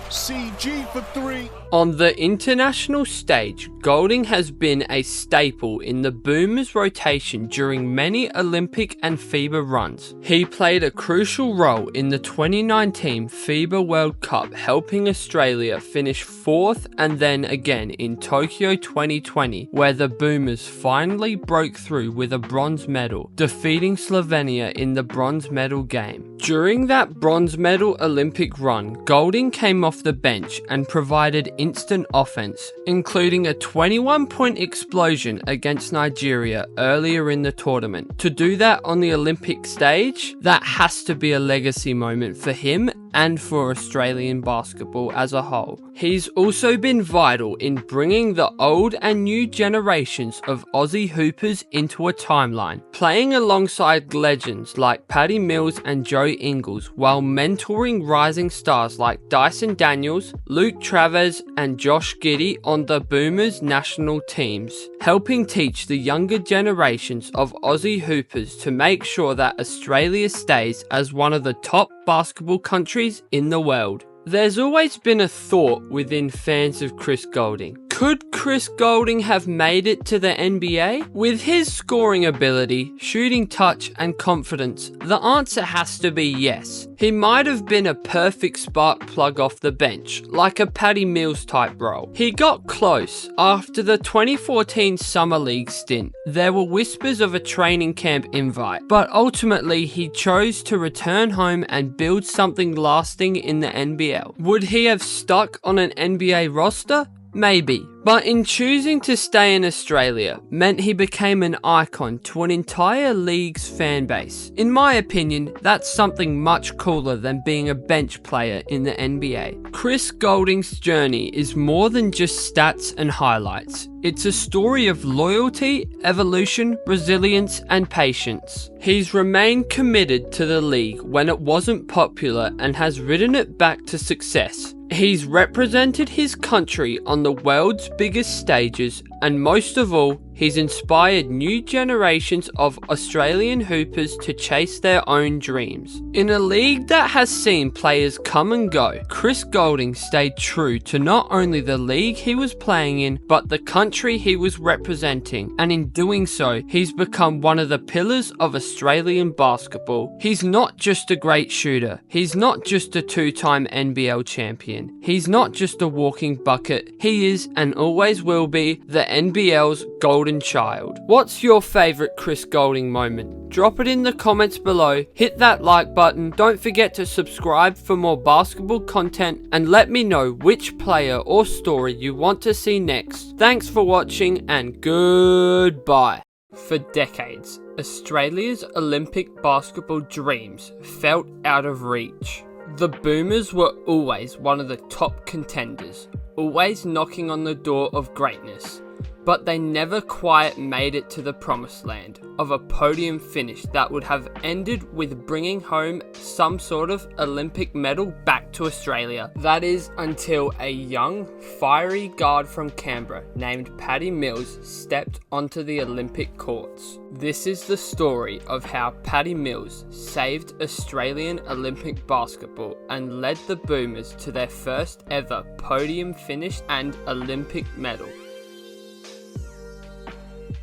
CG for 3. On the international stage, Goulding has been a staple in the Boomers' rotation during many Olympic and FIBA runs. He played a crucial role in the 2019 FIBA World Cup, helping Australia finish 4th and then again in Tokyo 2020, where the Boomers finally broke through with a bronze medal, defeating Slovenia in the bronze medal game. During that bronze medal Olympic run, Goulding came off the bench and provided instant offense, including a 21-point explosion against Nigeria earlier in the tournament. To do that on the Olympic stage, that has to be a legacy moment for him and for Australian basketball as a whole. He's also been vital in bringing the old and new generations of Aussie hoopers into a timeline, playing alongside legends like Patty Mills and Joe Ingles while mentoring rising stars like Dyson Daniels, Luke Travers and Josh Giddey on the Boomers national teams, helping teach the younger generations of Aussie hoopers to make sure that Australia stays as one of the top basketball countries in the world. There's always been a thought within fans of Chris Goulding. Could Chris Goulding have made it to the NBA? With his scoring ability, shooting touch and confidence, the answer has to be yes. He might have been a perfect spark plug off the bench, like a Patty Mills type role. He got close. After the 2014 Summer League stint, there were whispers of a training camp invite, but ultimately he chose to return home and build something lasting in the NBL. Would he have stuck on an NBA roster? Maybe, but in choosing to stay in Australia meant he became an icon to an entire league's fan base. In my opinion, that's something much cooler than being a bench player in the NBA. Chris Goulding's journey is more than just stats and highlights. It's a story of loyalty, evolution, resilience, and patience. He's remained committed to the league when it wasn't popular and has ridden it back to success. He's represented his country on the world's biggest stages, and most of all, he's inspired new generations of Australian hoopers to chase their own dreams. In a league that has seen players come and go, Chris Goulding stayed true to not only the league he was playing in, but the country he was representing, and in doing so, he's become one of the pillars of Australian basketball. He's not just a great shooter, he's not just a 2-time NBL champion, he's not just a walking bucket, he is and always will be the NBL's golden child. What's your favourite Chris Goulding moment? Drop it in the comments below, hit that like button, don't forget to subscribe for more basketball content, and let me know which player or story you want to see next. Thanks for watching and goodbye. For decades, Australia's Olympic basketball dreams felt out of reach. The Boomers were always one of the top contenders, always knocking on the door of greatness, but they never quite made it to the promised land of a podium finish that would have ended with bringing home some sort of Olympic medal back to Australia. That is until a young, fiery guard from Canberra named Patty Mills stepped onto the Olympic courts. This is the story of how Patty Mills saved Australian Olympic basketball and led the Boomers to their first ever podium finish and Olympic medal.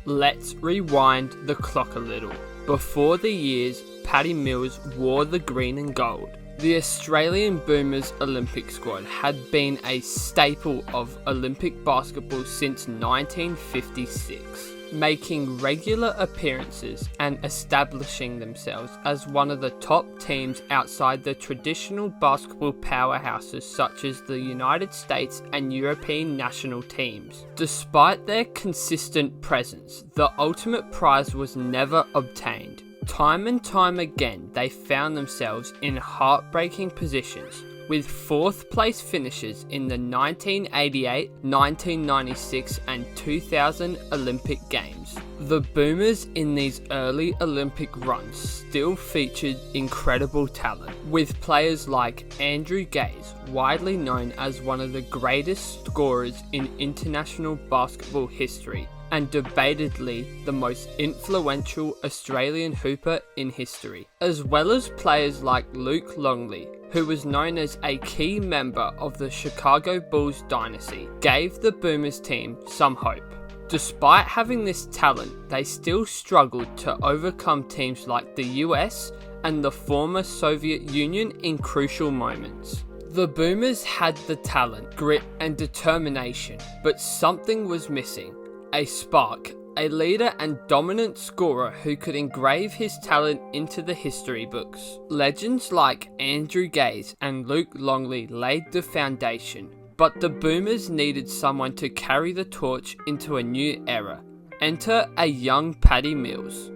Let's rewind the clock a little. Before the years Patty Mills wore the green and gold, the Australian Boomers Olympic squad had been a staple of Olympic basketball since 1956, making regular appearances and establishing themselves as one of the top teams outside the traditional basketball powerhouses such as the United States and European national teams. Despite their consistent presence, the ultimate prize was never obtained. Time and time again, they found themselves in heartbreaking positions, with 4th place finishes in the 1988, 1996 and 2000 Olympic Games. The Boomers in these early Olympic runs still featured incredible talent, with players like Andrew Gaze, widely known as one of the greatest scorers in international basketball history, and debatedly the most influential Australian hooper in history, as well as players like Luke Longley, who was known as a key member of the Chicago Bulls dynasty, gave the Boomers team some hope. Despite having this talent, they still struggled to overcome teams like the US and the former Soviet Union in crucial moments. The Boomers had the talent, grit and determination, but something was missing. A spark, a leader and dominant scorer who could engrave his talent into the history books. Legends like Andrew Gaze and Luke Longley laid the foundation, but the Boomers needed someone to carry the torch into a new era. Enter a young Patty Mills.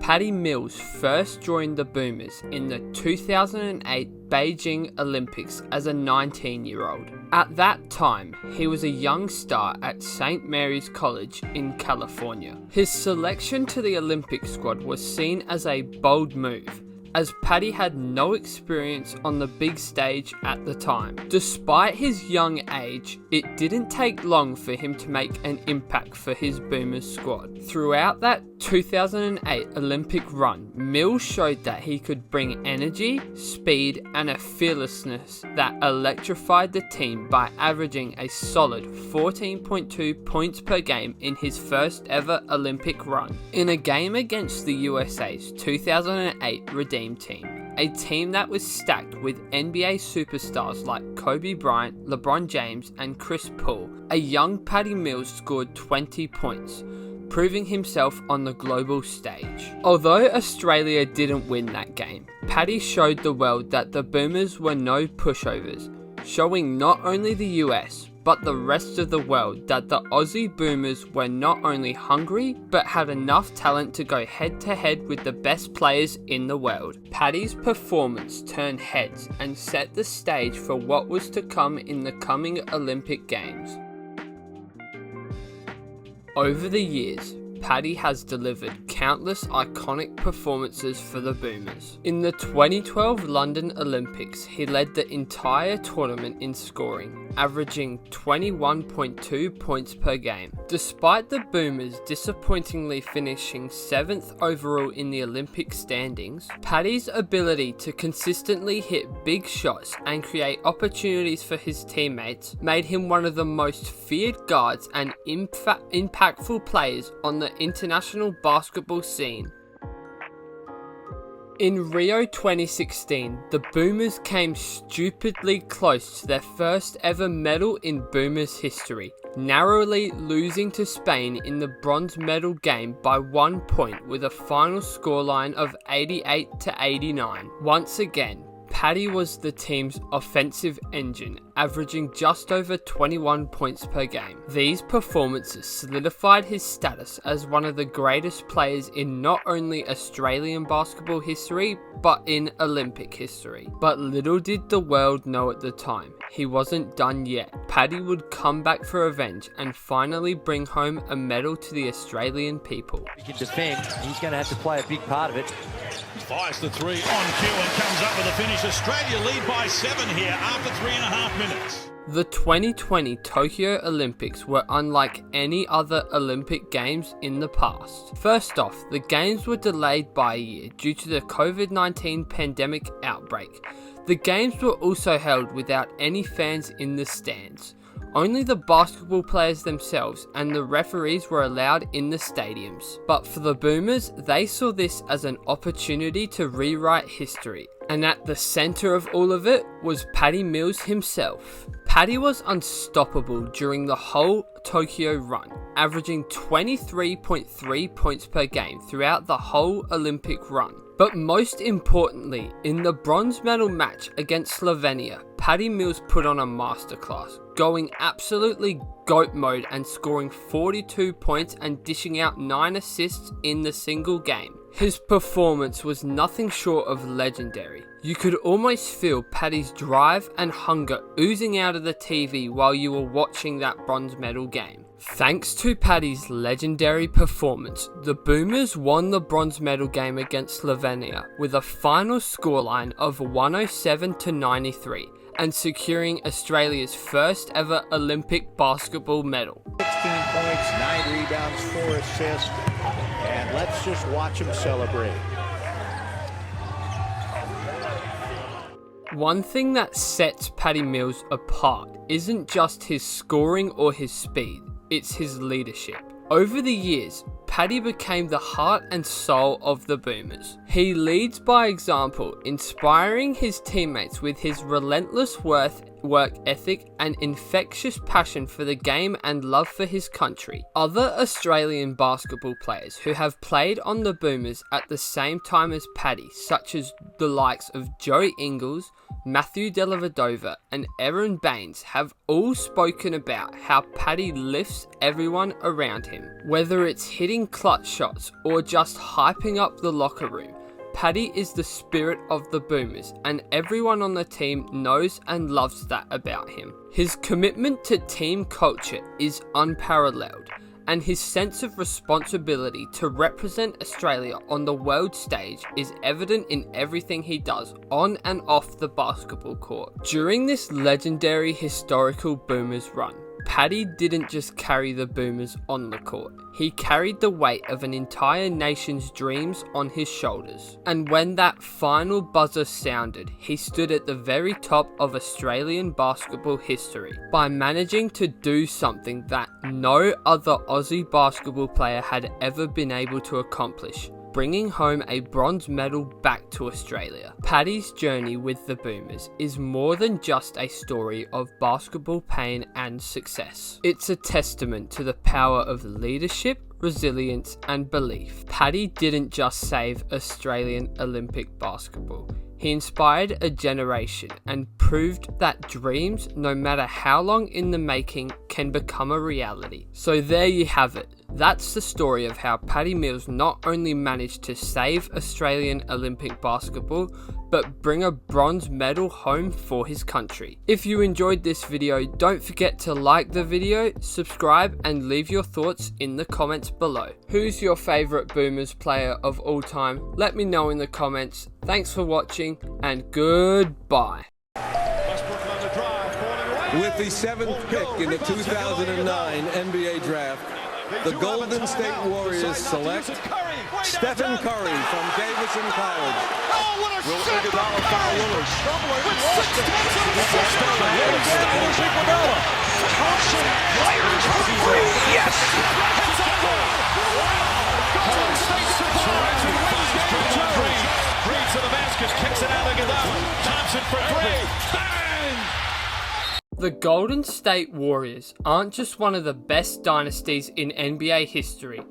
Patty Mills first joined the Boomers in the 2008 Beijing Olympics as a 19-year-old. At that time, he was a young star at St. Mary's College in California. His selection to the Olympic squad was seen as a bold move, as Patty had no experience on the big stage at the time. Despite his young age, it didn't take long for him to make an impact for his Boomers squad. Throughout that 2008 Olympic run, Mills showed that he could bring energy, speed, and a fearlessness that electrified the team by averaging a solid 14.2 points per game in his first ever Olympic run. In a game against the USA's 2008 Redeem team, a team that was stacked with NBA superstars like Kobe Bryant, LeBron James, and Chris Paul, a young Patty Mills scored 20 points, proving himself on the global stage. Although Australia didn't win that game, Patty showed the world that the Boomers were no pushovers, showing not only the US, but the rest of the world that the Aussie Boomers were not only hungry, but had enough talent to go head to head with the best players in the world. Patty's performance turned heads and set the stage for what was to come in the coming Olympic Games. Over the years, Patty has delivered countless iconic performances for the Boomers. In the 2012 London Olympics, he led the entire tournament in scoring, averaging 21.2 points per game. Despite the Boomers disappointingly finishing 7th overall in the Olympic standings, Patty's ability to consistently hit big shots and create opportunities for his teammates made him one of the most feared guards and impactful players on the international basketball scene. In Rio 2016, the Boomers came stupidly close to their first ever medal in Boomers history, narrowly losing to Spain in the bronze medal game by 1 point with a final scoreline of 88-89. Once again, Paddy was the team's offensive engine, averaging just over 21 points per game. These performances solidified his status as one of the greatest players in not only Australian basketball history, but in Olympic history. But little did the world know at the time, he wasn't done yet. Paddy would come back for revenge and finally bring home a medal to the Australian people. He can defend, he's going to have to play a big part of it. Fires the three on cue and comes up with a finish. Australia lead by 7 here after 3.5 minutes. The 2020 Tokyo Olympics were unlike any other Olympic Games in the past. First off, the Games were delayed by a year due to the COVID-19 pandemic outbreak. The Games were also held without any fans in the stands. Only the basketball players themselves and the referees were allowed in the stadiums. But for the Boomers, they saw this as an opportunity to rewrite history. And at the centre of all of it was Patty Mills himself. Paddy was unstoppable during the whole Tokyo run, averaging 23.3 points per game throughout the whole Olympic run. But most importantly, in the bronze medal match against Slovenia, Patty Mills put on a masterclass, going absolutely GOAT mode and scoring 42 points and dishing out 9 assists in the single game. His performance was nothing short of legendary. You could almost feel Paddy's drive and hunger oozing out of the TV while you were watching that bronze medal game. Thanks to Paddy's legendary performance, the Boomers won the bronze medal game against Slovenia with a final scoreline of 107-93 and securing Australia's first ever Olympic basketball medal. 16 points, 9 rebounds, 4 assists, and let's just watch him celebrate. One thing that sets Patty Mills apart isn't just his scoring or his speed, it's his leadership. Over the years, Paddy became the heart and soul of the Boomers. He leads by example, inspiring his teammates with his relentless work ethic and infectious passion for the game and love for his country. Other Australian basketball players who have played on the Boomers at the same time as Paddy, such as the likes of Joe Ingles, Matthew Dellavedova and Aaron Baines, have all spoken about how Paddy lifts everyone around him. Whether it's hitting clutch shots or just hyping up the locker room, Paddy is the spirit of the Boomers and everyone on the team knows and loves that about him. His commitment to team culture is unparalleled, and his sense of responsibility to represent Australia on the world stage is evident in everything he does on and off the basketball court. During this legendary historical Boomers run, Paddy didn't just carry the Boomers on the court, he carried the weight of an entire nation's dreams on his shoulders. And when that final buzzer sounded, he stood at the very top of Australian basketball history by managing to do something that no other Aussie basketball player had ever been able to accomplish, bringing home a bronze medal back to Australia. Paddy's journey with the Boomers is more than just a story of basketball pain and success. It's a testament to the power of leadership, resilience and belief. Paddy didn't just save Australian Olympic basketball. He inspired a generation and proved that dreams, no matter how long in the making, can become a reality. So there you have it. That's the story of how Patty Mills not only managed to save Australian Olympic basketball, but bring a bronze medal home for his country. If you enjoyed this video, don't forget to like the video, subscribe and leave your thoughts in the comments below. Who's your favourite Boomers player of all time? Let me know in the comments. Thanks for watching and goodbye. With the 7th pick in the 2009 NBA Draft, the Golden State Warriors select Stephen Curry from Davidson College. Will Iguodala foul Lillard? With 6 tenths of a second. Stylish Iguodala. Thompson fires for 3. Yes! Golden State survives and wins game 2. Green to the basket, kicks it out of Iguodala. Thompson for 3. Bang! The Golden State Warriors aren't just one of the best dynasties in NBA history.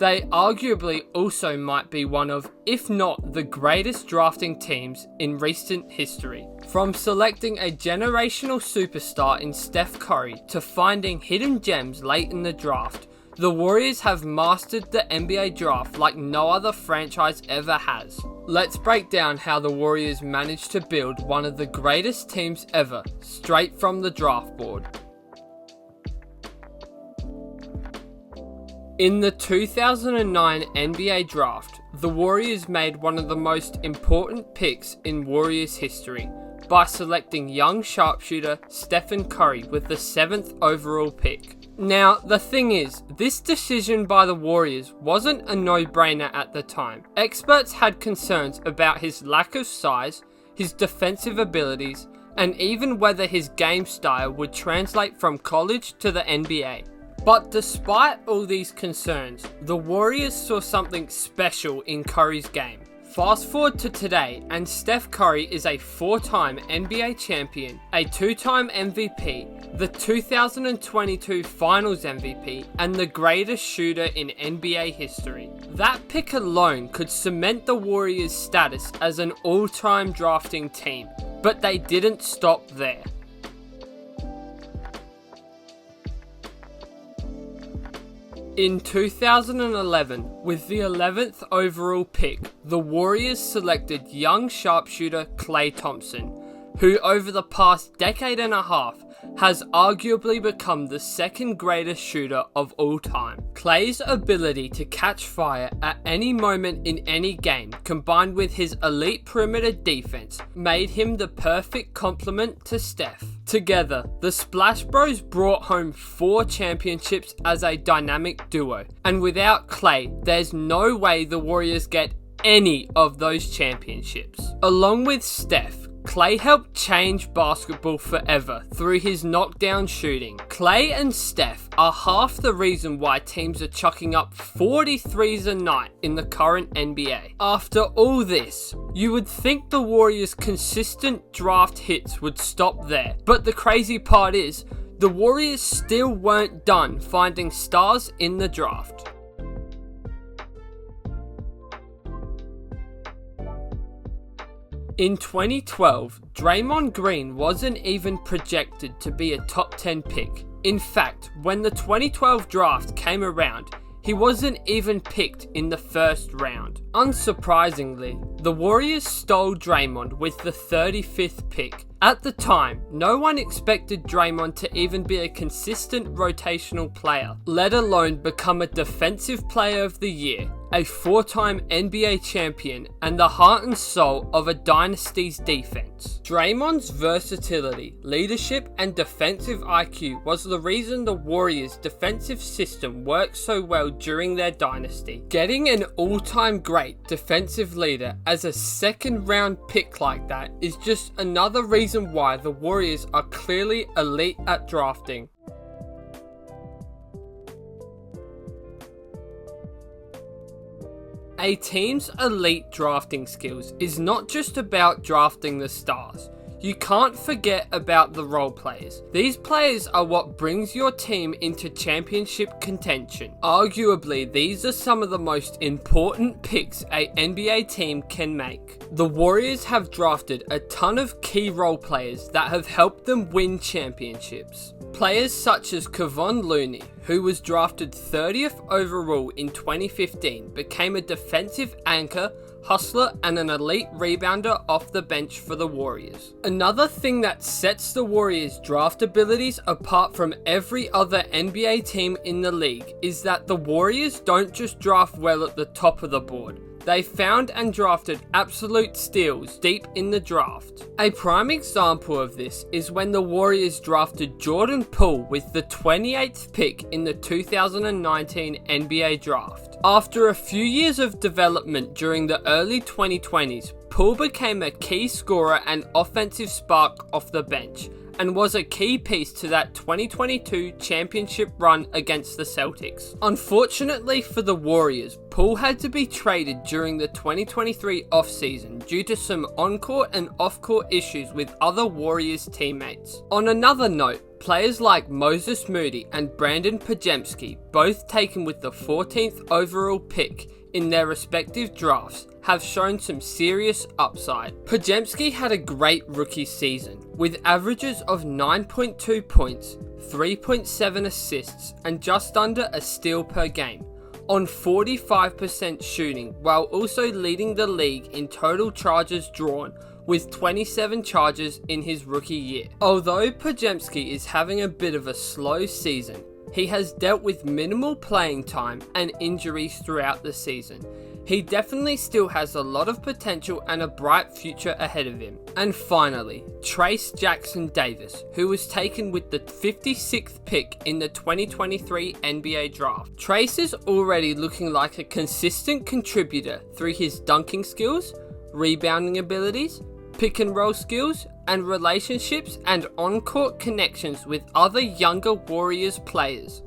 They arguably also might be one of, if not the greatest drafting teams in recent history. From selecting a generational superstar in Steph Curry to finding hidden gems late in the draft, the Warriors have mastered the NBA draft like no other franchise ever has. Let's break down how the Warriors managed to build one of the greatest teams ever, straight from the draft board. In the 2009 NBA draft, the Warriors made one of the most important picks in Warriors history by selecting young sharpshooter Stephen Curry with the 7th overall pick. Now, the thing is, this decision by the Warriors wasn't a no-brainer at the time. Experts had concerns about his lack of size, his defensive abilities, and even whether his game style would translate from college to the NBA. But despite all these concerns, the Warriors saw something special in Curry's game. Fast forward to today, and Steph Curry is a 4-time NBA champion, a 2-time MVP, the 2022 Finals MVP, and the greatest shooter in NBA history. That pick alone could cement the Warriors' status as an all-time drafting team, but they didn't stop there. In 2011, with the 11th overall pick, the Warriors selected young sharpshooter Klay Thompson, who over the past decade and a half has arguably become the second greatest shooter of all time. Klay's ability to catch fire at any moment in any game, combined with his elite perimeter defense, made him the perfect complement to Steph. Together, the Splash Bros brought home 4 championships as a dynamic duo, and without Klay, there's no way the Warriors get any of those championships. Along with Steph, Klay helped change basketball forever through his knockdown shooting. Klay and Steph are half the reason why teams are chucking up 43s a night in the current NBA. After all this, you would think the Warriors' consistent draft hits would stop there, but the crazy part is, the Warriors still weren't done finding stars in the draft. In 2012, Draymond Green wasn't even projected to be a top 10 pick. In fact, when the 2012 draft came around, he wasn't even picked in the first round. Unsurprisingly, the Warriors stole Draymond with the 35th pick. At the time, no one expected Draymond to even be a consistent rotational player, let alone become a defensive player of the year, a 4-time NBA champion, and the heart and soul of a dynasty's defense. Draymond's versatility, leadership, and defensive IQ was the reason the Warriors' defensive system worked so well during their dynasty. Getting an all-time great defensive leader as a second-round pick like that is just another reason why the Warriors are clearly elite at drafting. A team's elite drafting skills is not just about drafting the stars. You can't forget about the role players. These players are what brings your team into championship contention. Arguably, these are some of the most important picks a NBA team can make. The Warriors have drafted a ton of key role players that have helped them win championships. Players such as Kevon Looney, who was drafted 30th overall in 2015, became a defensive anchor, hustler, and an elite rebounder off the bench for the Warriors. Another thing that sets the Warriors' draft abilities apart from every other NBA team in the league is that the Warriors don't just draft well at the top of the board. They found and drafted absolute steals deep in the draft. A prime example of this is when the Warriors drafted Jordan Poole with the 28th pick in the 2019 NBA draft. After a few years of development during the early 2020s, Poole became a key scorer and offensive spark off the bench, and was a key piece to that 2022 championship run against the Celtics. Unfortunately for the Warriors, Poole had to be traded during the 2023 offseason due to some on-court and off-court issues with other Warriors teammates. On another note, players like Moses Moody and Brandon Podziemski, both taken with the 14th overall pick in their respective drafts, have shown some serious upside. Podziemski had a great rookie season, with averages of 9.2 points, 3.7 assists, and just under a steal per game, on 45% shooting, while also leading the league in total charges drawn, with 27 charges in his rookie year. Although Podziemski is having a bit of a slow season, he has dealt with minimal playing time and injuries throughout the season. He definitely still has a lot of potential and a bright future ahead of him. And finally, Trayce Jackson-Davis, who was taken with the 56th pick in the 2023 NBA draft. Trayce is already looking like a consistent contributor through his dunking skills, rebounding abilities, pick and roll skills, and relationships and on-court connections with other younger Warriors players.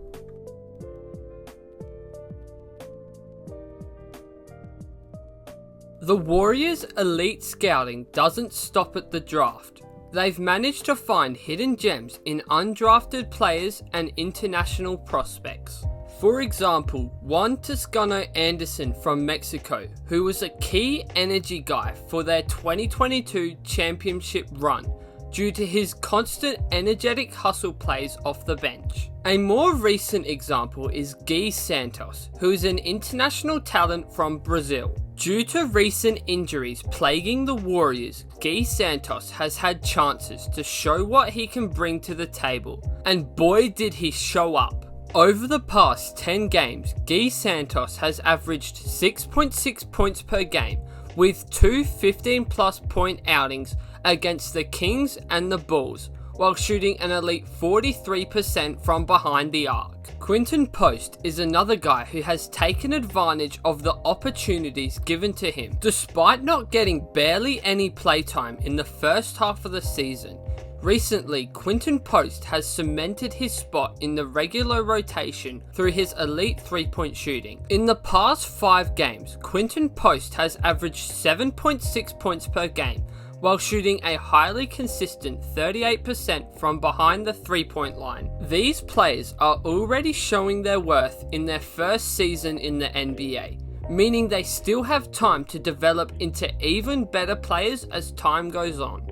The Warriors' elite scouting doesn't stop at the draft. They've managed to find hidden gems in undrafted players and international prospects. For example, Juan Toscano Anderson from Mexico, who was a key energy guy for their 2022 championship run due to his constant energetic hustle plays off the bench. A more recent example is Gui Santos, who is an international talent from Brazil. Due to recent injuries plaguing the Warriors, Gui Santos has had chances to show what he can bring to the table, and boy did he show up. Over the past 10 games, Gui Santos has averaged 6.6 points per game, with two 15-plus point outings against the Kings and the Bulls, while shooting an elite 43% from behind the arc. Quinton Post is another guy who has taken advantage of the opportunities given to him. Despite not getting barely any playtime in the first half of the season, recently Quinton Post has cemented his spot in the regular rotation through his elite 3-point shooting. In the past 5 games, Quinton Post has averaged 7.6 points per game, while shooting a highly consistent 38% from behind the 3-point line. These players are already showing their worth in their first season in the NBA, meaning they still have time to develop into even better players as time goes on.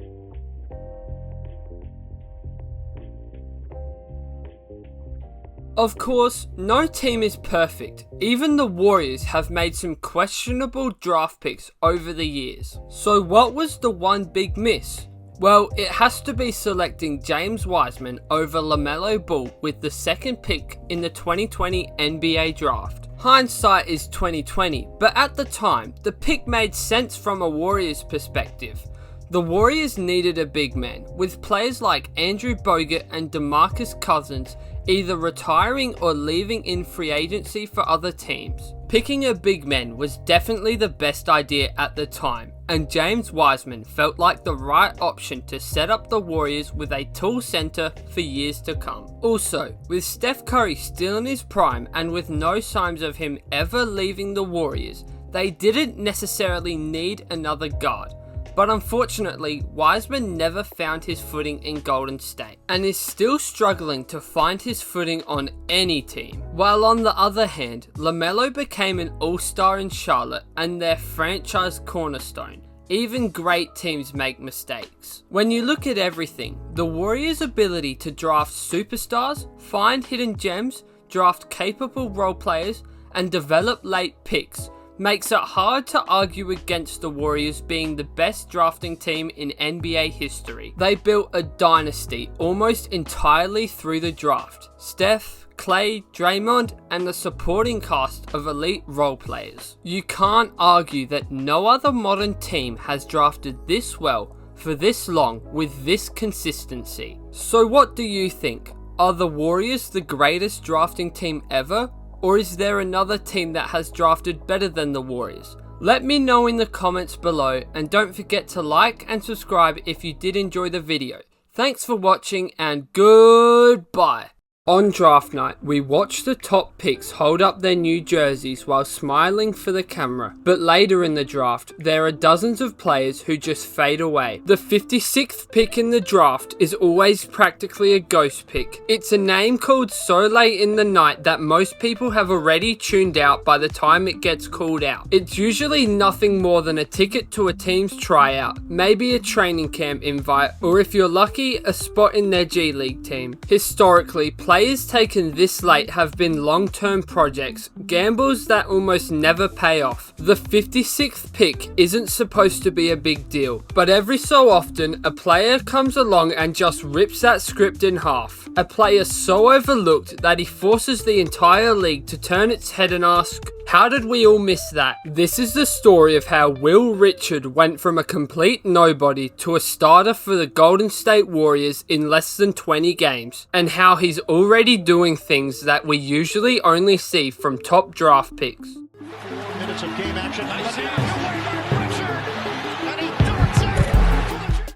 Of course, no team is perfect. Even the Warriors have made some questionable draft picks over the years. So what was the one big miss? Well, it has to be selecting James Wiseman over LaMelo Ball with the second pick in the 2020 NBA draft. Hindsight is 2020, but at the time, the pick made sense from a Warriors perspective. The Warriors needed a big man, with players like Andrew Bogut and DeMarcus Cousins either retiring or leaving in free agency for other teams. Picking a big man was definitely the best idea at the time, and James Wiseman felt like the right option to set up the Warriors with a tall center for years to come. Also, with Steph Curry still in his prime and with no signs of him ever leaving the Warriors, they didn't necessarily need another guard. But unfortunately, Wiseman never found his footing in Golden State and is still struggling to find his footing on any team. While on the other hand, LaMelo became an all-star in Charlotte and their franchise cornerstone. Even great teams make mistakes. When you look at everything, the Warriors' ability to draft superstars, find hidden gems, draft capable role players, and develop late picks makes it hard to argue against the Warriors being the best drafting team in NBA history. They built a dynasty almost entirely through the draft. Steph, Clay, Draymond, and the supporting cast of elite role players. You can't argue that no other modern team has drafted this well for this long with this consistency. So what do you think? Are the Warriors the greatest drafting team ever? Or is there another team that has drafted better than the Warriors? Let me know in the comments below, and don't forget to like and subscribe if you did enjoy the video. Thanks for watching and goodbye. On draft night, we watched the top picks hold up their new jerseys while smiling for the camera. But later in the draft, there are dozens of players who just fade away. The 56th pick in the draft is always practically a ghost pick. It's a name called so late in the night that most people have already tuned out by the time it gets called out. It's usually nothing more than a ticket to a team's tryout, maybe a training camp invite, or if you're lucky, a spot in their G League team. Historically, players taken this late have been long-term projects, gambles that almost never pay off. The 56th pick isn't supposed to be a big deal, but every so often a player comes along and just rips that script in half. A player so overlooked that he forces the entire league to turn its head and ask, how did we all miss that? This is the story of how Will Richard went from a complete nobody to a starter for the Golden State Warriors in less than 20 games, and how he's already doing things that we usually only see from top draft picks. 4 minutes of game action.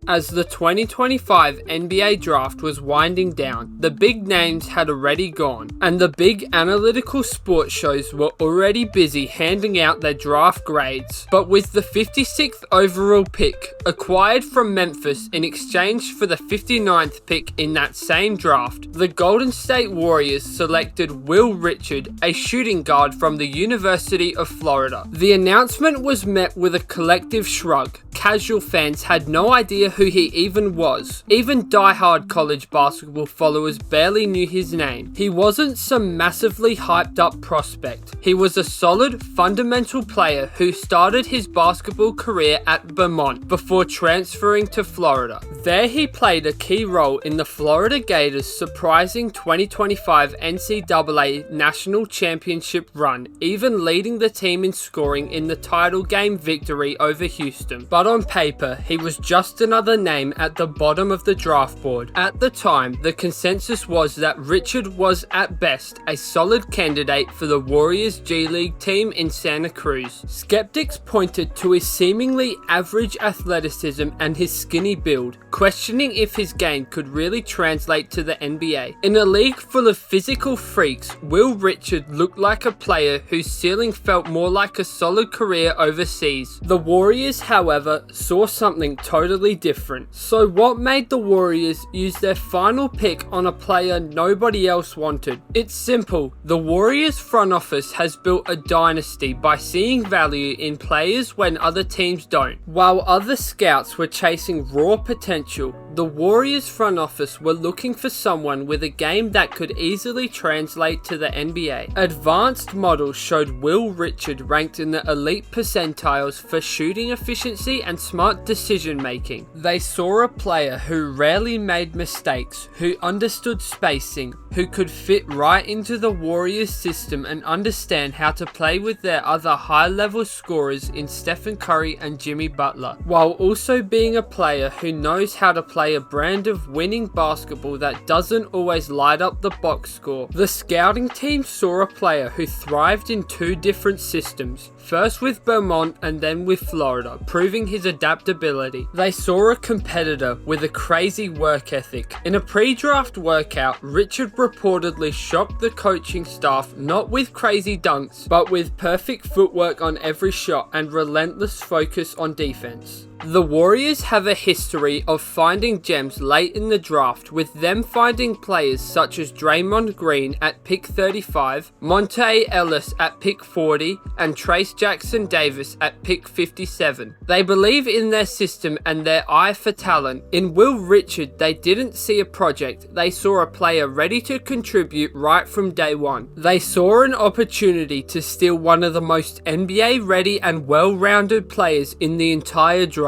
As the 2025 NBA draft was winding down, the big names had already gone, and the big analytical sports shows were already busy handing out their draft grades. But with the 56th overall pick, acquired from Memphis in exchange for the 59th pick in that same draft, the Golden State Warriors selected Will Richard, a shooting guard from the University of Florida. The announcement was met with a collective shrug. Casual fans had no idea who he even was. Even die-hard college basketball followers barely knew his name. He wasn't some massively hyped up prospect. He was a solid, fundamental player who started his basketball career at Vermont before transferring to Florida. There he played a key role in the Florida Gators' surprising 2025 NCAA National Championship run, even leading the team in scoring in the title game victory over Houston. But on paper, he was just another name at the bottom of the draft board. At the time, the consensus was that Richard was at best a solid candidate for the Warriors G League team in Santa Cruz. Skeptics pointed to his seemingly average athleticism and his skinny build, questioning if his game could really translate to the NBA. In a league full of physical freaks, Will Richard looked like a player whose ceiling felt more like a solid career overseas. The Warriors, however, saw something totally different. So what made the Warriors use their final pick on a player nobody else wanted? It's simple. The Warriors front office has built a dynasty by seeing value in players when other teams don't. While other scouts were chasing raw potential, the Warriors front office were looking for someone with a game that could easily translate to the NBA. Advanced models showed Will Richard ranked in the elite percentiles for shooting efficiency and smart decision making. They saw a player who rarely made mistakes, who understood spacing, who could fit right into the Warriors system and understand how to play with their other high-level scorers in Steph Curry and Jimmy Butler, while also being a player who knows how to play a brand of winning basketball that doesn't always light up the box score. The scouting team saw a player who thrived in two different systems, first with Vermont and then with Florida, proving his adaptability. They saw a competitor with a crazy work ethic. In a pre-draft workout, Richard reportedly shocked the coaching staff not with crazy dunks, but with perfect footwork on every shot and relentless focus on defense. The Warriors have a history of finding gems late in the draft, with them finding players such as Draymond Green at pick 35, Monte Ellis at pick 40, and Trace Jackson Davis at pick 57. They believe in their system and their eye for talent. In Will Richard, they didn't see a project, they saw a player ready to contribute right from day one. They saw an opportunity to steal one of the most NBA ready and well-rounded players in the entire draft.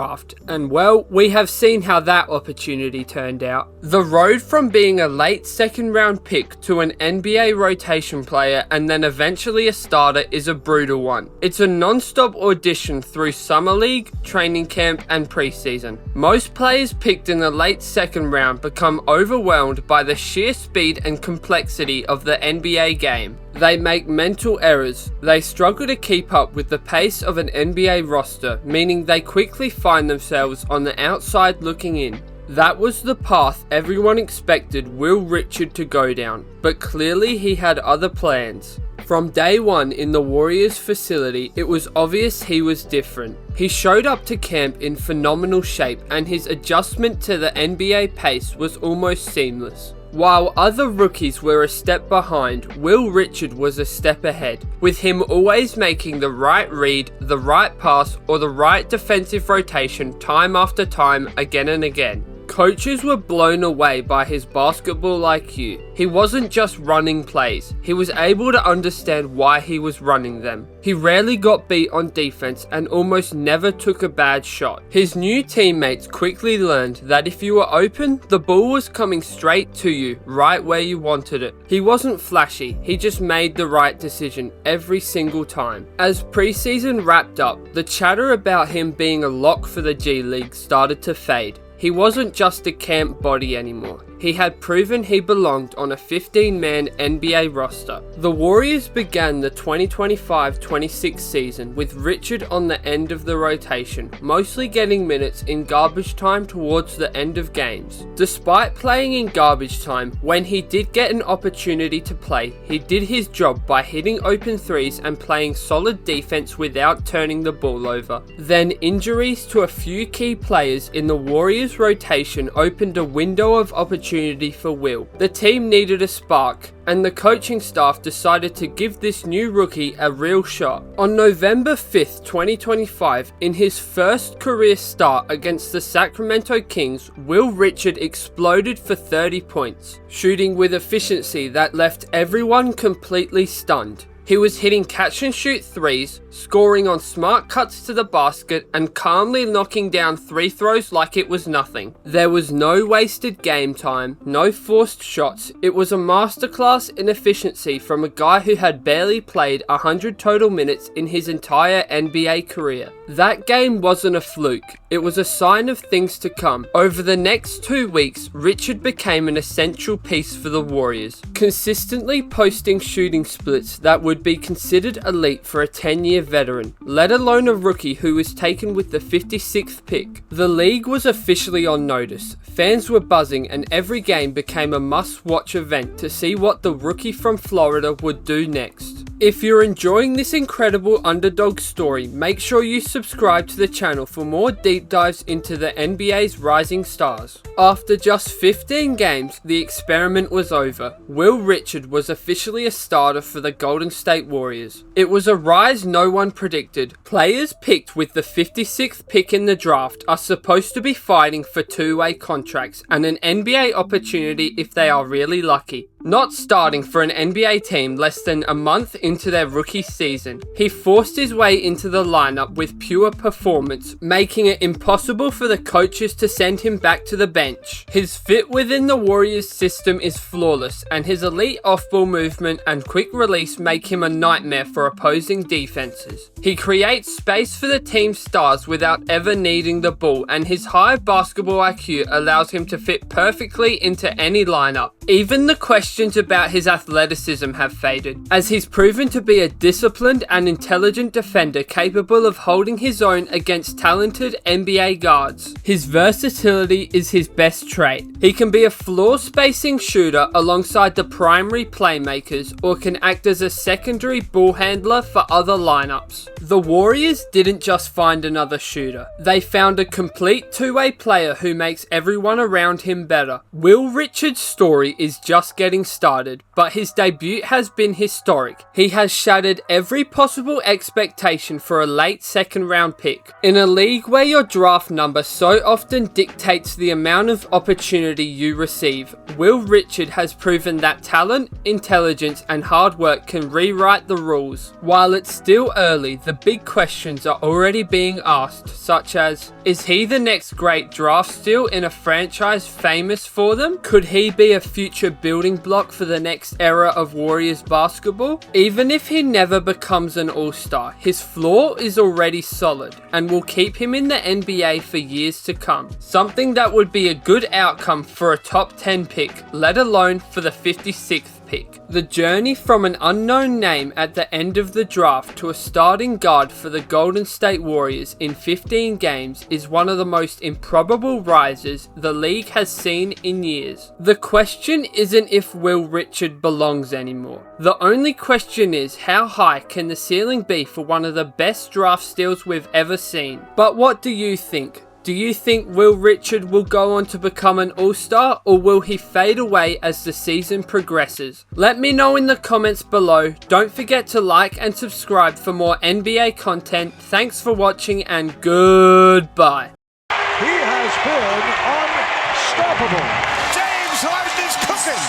And well, we have seen how that opportunity turned out. The road from being a late second round pick to an NBA rotation player and then eventually a starter is a brutal one. It's a non-stop audition through summer league, training camp and preseason. Most players picked in the late second round become overwhelmed by the sheer speed and complexity of the NBA game. They make mental errors. They struggle to keep up with the pace of an NBA roster, meaning they quickly find themselves on the outside looking in. That was the path everyone expected Will Richard to go down, but clearly he had other plans. From day one in the Warriors facility, it was obvious he was different. He showed up to camp in phenomenal shape, and his adjustment to the NBA pace was almost seamless. While other rookies were a step behind, Will Richard was a step ahead, with him always making the right read, the right pass, or the right defensive rotation time after time, again and again. Coaches were blown away by his basketball IQ. He wasn't just running plays, he was able to understand why he was running them. He rarely got beat on defense and almost never took a bad shot. His new teammates quickly learned that if you were open, the ball was coming straight to you, right where you wanted it. He wasn't flashy, he just made the right decision every single time. As preseason wrapped up, the chatter about him being a lock for the G League started to fade. He wasn't just a camp body anymore. He had proven he belonged on a 15-man NBA roster. The Warriors began the 2025-26 season with Richard on the end of the rotation, mostly getting minutes in garbage time towards the end of games. Despite playing in garbage time, when he did get an opportunity to play, he did his job by hitting open threes and playing solid defense without turning the ball over. Then injuries to a few key players in the Warriors rotation opened a window of opportunity for Will. The team needed a spark, and the coaching staff decided to give this new rookie a real shot. On November 5th, 2025, in his first career start against the Sacramento Kings, Will Richard exploded for 30 points, shooting with efficiency that left everyone completely stunned. He was hitting catch-and-shoot threes, scoring on smart cuts to the basket, and calmly knocking down free throws like it was nothing. There was no wasted game time, no forced shots. It was a masterclass in efficiency from a guy who had barely played 100 total minutes in his entire NBA career. That game wasn't a fluke. It was a sign of things to come. Over the next 2 weeks, Richard became an essential piece for the Warriors, consistently posting shooting splits that would be considered elite for a 10-year veteran, let alone a rookie who was taken with the 56th pick. The league was officially on notice. Fans were buzzing, and every game became a must-watch event to see what the rookie from Florida would do next. If you're enjoying this incredible underdog story, make sure you subscribe to the channel for more deep dives into the NBA's rising stars. After just 15 games, the experiment was over. Will Richard was officially a starter for the Golden State Warriors. It was a rise no one predicted. Players picked with the 56th pick in the draft are supposed to be fighting for two-way contracts and an NBA opportunity if they are really lucky. Not starting for an NBA team less than a month into their rookie season, he forced his way into the lineup with pure performance, making it impossible for the coaches to send him back to the bench. His fit within the Warriors system is flawless, and his elite off-ball movement and quick release make him a nightmare for opposing defenses. He creates space for the team's stars without ever needing the ball, and his high basketball IQ allows him to fit perfectly into any lineup. Even the questions about his athleticism have faded, as he's proven to be a disciplined and intelligent defender capable of holding his own against talented NBA guards. His versatility is his best trait. He can be a floor spacing shooter alongside the primary playmakers, or can act as a secondary ball handler for other lineups. The Warriors didn't just find another shooter. They found a complete two-way player who makes everyone around him better. Will Richard's story is just getting started, but his debut has been historic. He has shattered every possible expectation for a late second round pick. In a league where your draft number so often dictates the amount of opportunity you receive, Will Richard has proven that talent, intelligence, and hard work can rewrite the rules. While it's still early, the big questions are already being asked, such as, is he the next great draft steal in a franchise famous for them? Could he be a future building block for the next era of Warriors basketball? Even if he never becomes an all-star, his floor is already solid and will keep him in the NBA for years to come. Something that would be a good outcome for a top 10 pick, let alone for the 56th pick. The journey from an unknown name at the end of the draft to a starting guard for the Golden State Warriors in 15 games is one of the most improbable rises the league has seen in years. The question isn't if Will Richard belongs anymore. The only question is how high can the ceiling be for one of the best draft steals we've ever seen. But what do you think? Do you think Will Richard will go on to become an all-star, or will he fade away as the season progresses? Let me know in the comments below. Don't forget to like and subscribe for more NBA content. Thanks for watching and goodbye. He has been unstoppable. James Harden is cooking,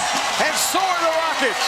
and so are the Rockets.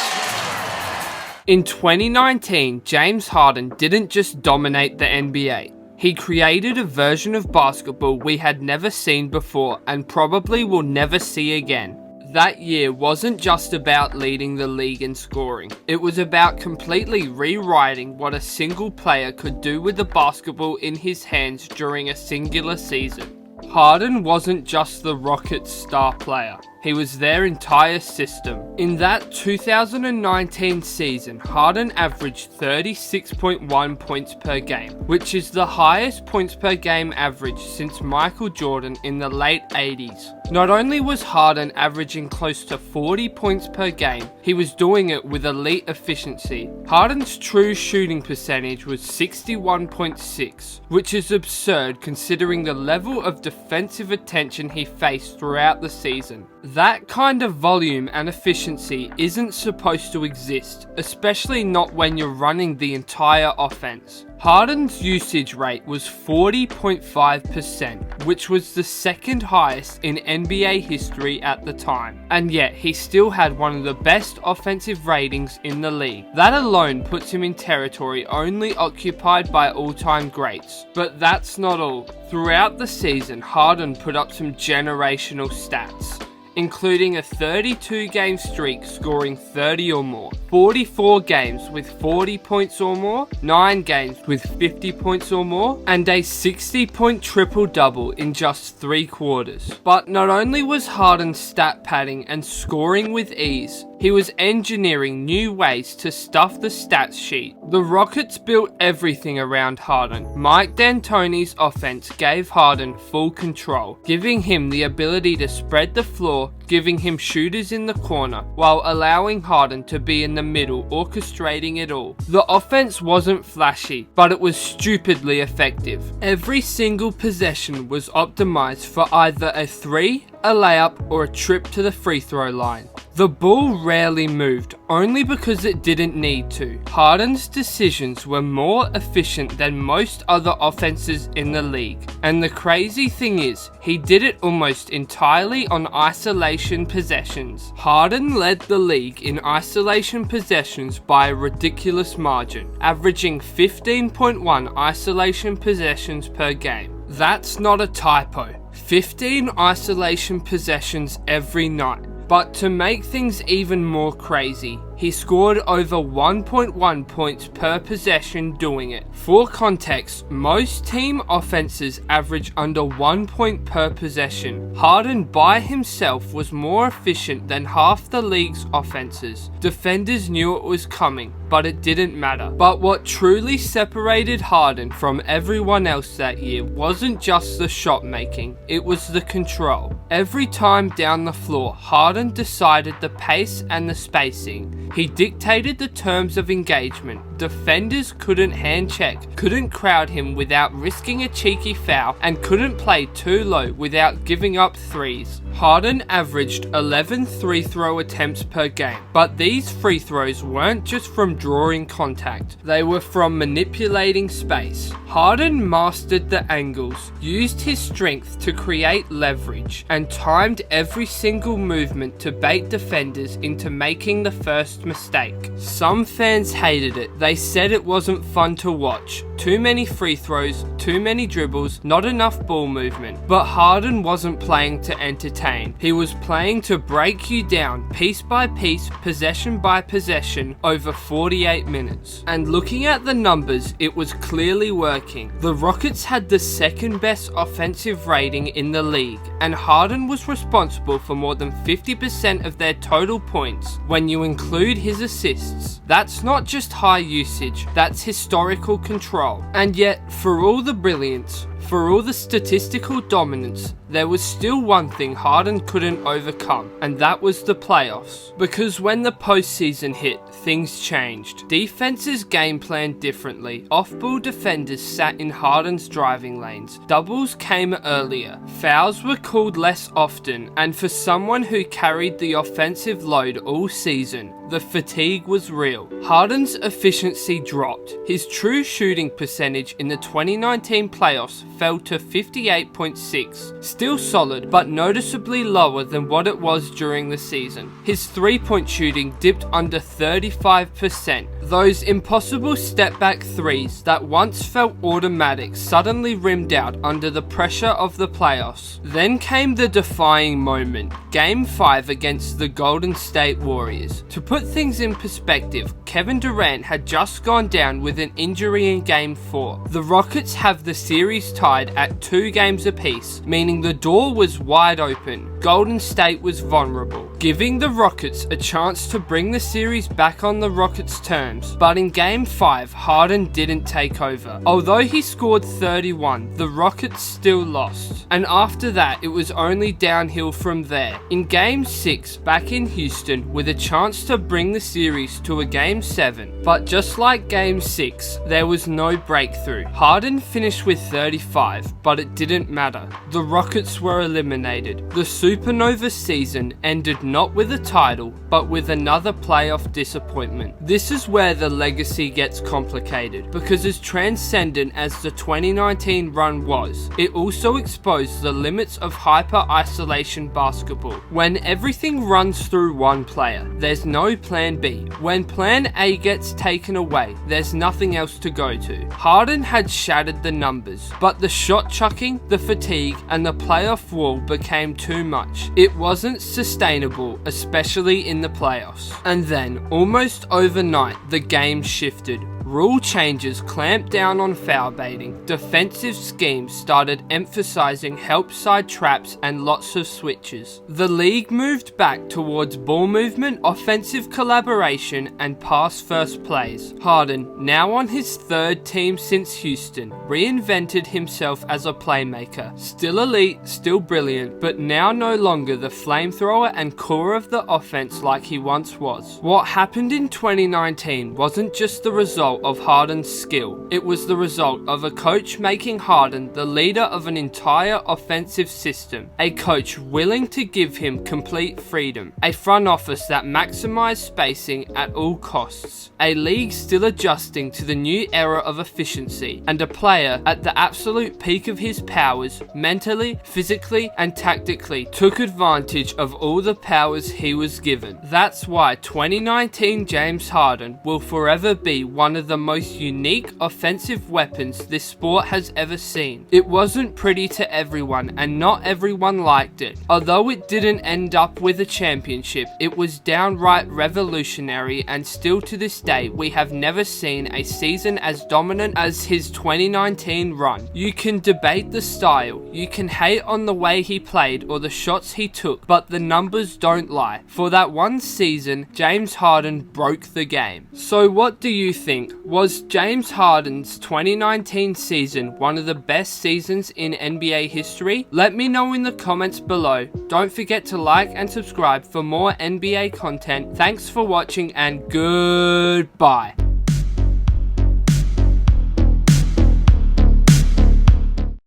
In 2019, James Harden didn't just dominate the NBA. He created a version of basketball we had never seen before and probably will never see again. That year wasn't just about leading the league in scoring. It was about completely rewriting what a single player could do with the basketball in his hands during a singular season. Harden wasn't just the Rockets' star player. He was their entire system. In that 2019 season, Harden averaged 36.1 points per game, which is the highest points per game average since Michael Jordan in the late 80s. Not only was Harden averaging close to 40 points per game, he was doing it with elite efficiency. Harden's true shooting percentage was 61.6, which is absurd considering the level of defensive attention he faced throughout the season. That kind of volume and efficiency isn't supposed to exist, especially not when you're running the entire offense. Harden's usage rate was 40.5%, which was the second highest in NBA history at the time, and yet he still had one of the best offensive ratings in the league. That alone puts him in territory only occupied by all-time greats. But that's not all. Throughout the season, Harden put up some generational stats, including a 32-game streak scoring 30 or more, 44 games with 40 points or more, 9 games with 50 points or more, and a 60-point triple-double in just 3 quarters. But not only was Harden stat padding and scoring with ease, he was engineering new ways to stuff the stats sheet. The Rockets built everything around Harden. Mike D'Antoni's offense gave Harden full control, giving him the ability to spread the floor, giving him shooters in the corner, while allowing Harden to be in the middle, orchestrating it all. The offense wasn't flashy, but it was stupidly effective. Every single possession was optimized for either a 3, a layup, or a trip to the free throw line. The ball rarely moved, only because it didn't need to. Harden's decisions were more efficient than most other offenses in the league. And the crazy thing is, he did it almost entirely on isolation possessions. Harden led the league in isolation possessions by a ridiculous margin, averaging 15.1 isolation possessions per game. That's not a typo. 15 isolation possessions every night. But to make things even more crazy, he scored over 1.1 points per possession doing it. For context, most team offenses average under 1 point per possession. Harden by himself was more efficient than half the league's offenses. Defenders knew it was coming, but it didn't matter. But what truly separated Harden from everyone else that year wasn't just the shot making, it was the control. Every time down the floor, Harden decided the pace and the spacing. He dictated the terms of engagement. Defenders couldn't hand check, couldn't crowd him without risking a cheeky foul, and couldn't play too low without giving up threes. Harden averaged 11 free throw attempts per game, but these free throws weren't just from drawing contact, they were from manipulating space. Harden mastered the angles, used his strength to create leverage, and timed every single movement to bait defenders into making the first mistake. Some fans hated it. They said it wasn't fun to watch. Too many free throws, too many dribbles, not enough ball movement. But Harden wasn't playing to entertain. pain. He was playing to break you down piece by piece, possession by possession, over 48 minutes. And looking at the numbers, it was clearly working. The Rockets had the second best offensive rating in the league, and Harden was responsible for more than 50% of their total points when you include his assists. That's not just high usage, that's historical control. And yet, for all the brilliance, for all the statistical dominance, there was still one thing Harden couldn't overcome, and that was the playoffs. Because when the postseason hit, things changed. Defenses game planned differently. Off-ball defenders sat in Harden's driving lanes. Doubles came earlier. Fouls were called less often, and for someone who carried the offensive load all season, the fatigue was real. Harden's efficiency dropped. His true shooting percentage in the 2019 playoffs fell to 58.6. Still solid, but noticeably lower than what it was during the season. His three-point shooting dipped under 35%. Those impossible step-back threes that once felt automatic suddenly rimmed out under the pressure of the playoffs. Then came the defying moment, Game 5 against the Golden State Warriors. To put things in perspective, Kevin Durant had just gone down with an injury in Game 4. The Rockets have the series tied at 2 games apiece, meaning the door was wide open. Golden State was vulnerable, giving the Rockets a chance to bring the series back on the Rockets' terms. But in Game 5, Harden didn't take over. Although he scored 31, the Rockets still lost. And after that, it was only downhill from there. In Game 6, back in Houston, with a chance to bring the series to a Game 7. But just like Game 6, there was no breakthrough. Harden finished with 35, but it didn't matter. The Rockets were eliminated. The Supernova season ended not with a title, but with another playoff disappointment. This is where the legacy gets complicated, because as transcendent as the 2019 run was, it also exposed the limits of hyper-isolation basketball. When everything runs through one player, there's no plan B. When plan A gets taken away, there's nothing else to go to. Harden had shattered the numbers, but the shot chucking, the fatigue, and the playoff wall became too much. It wasn't sustainable, especially in the playoffs. And then, almost overnight, the game shifted. Rule changes clamped down on foul baiting. Defensive schemes started emphasizing help side traps and lots of switches. The league moved back towards ball movement, offensive collaboration, and pass first plays. Harden, now on his third team since Houston, reinvented himself as a playmaker. Still elite, still brilliant, but now no longer the flamethrower and core of the offense like he once was. What happened in 2019 wasn't just the result of Harden's skill. It was the result of a coach making Harden the leader of an entire offensive system. A coach willing to give him complete freedom. A front office that maximized spacing at all costs. A league still adjusting to the new era of efficiency. And a player at the absolute peak of his powers, mentally, physically, and tactically, took advantage of all the powers he was given. That's why 2019 James Harden will forever be one of the most unique offensive weapons this sport has ever seen. It wasn't pretty to everyone, and not everyone liked it. Although it didn't end up with a championship, it was downright revolutionary, and still to this day, we have never seen a season as dominant as his 2019 run. You can debate the style, you can hate on the way he played or the shots he took, but the numbers don't lie. For that one season, James Harden broke the game. So what do you think? Was James Harden's 2019 season one of the best seasons in NBA history? Let me know in the comments below. Don't forget to like and subscribe for more NBA content. Thanks for watching and goodbye.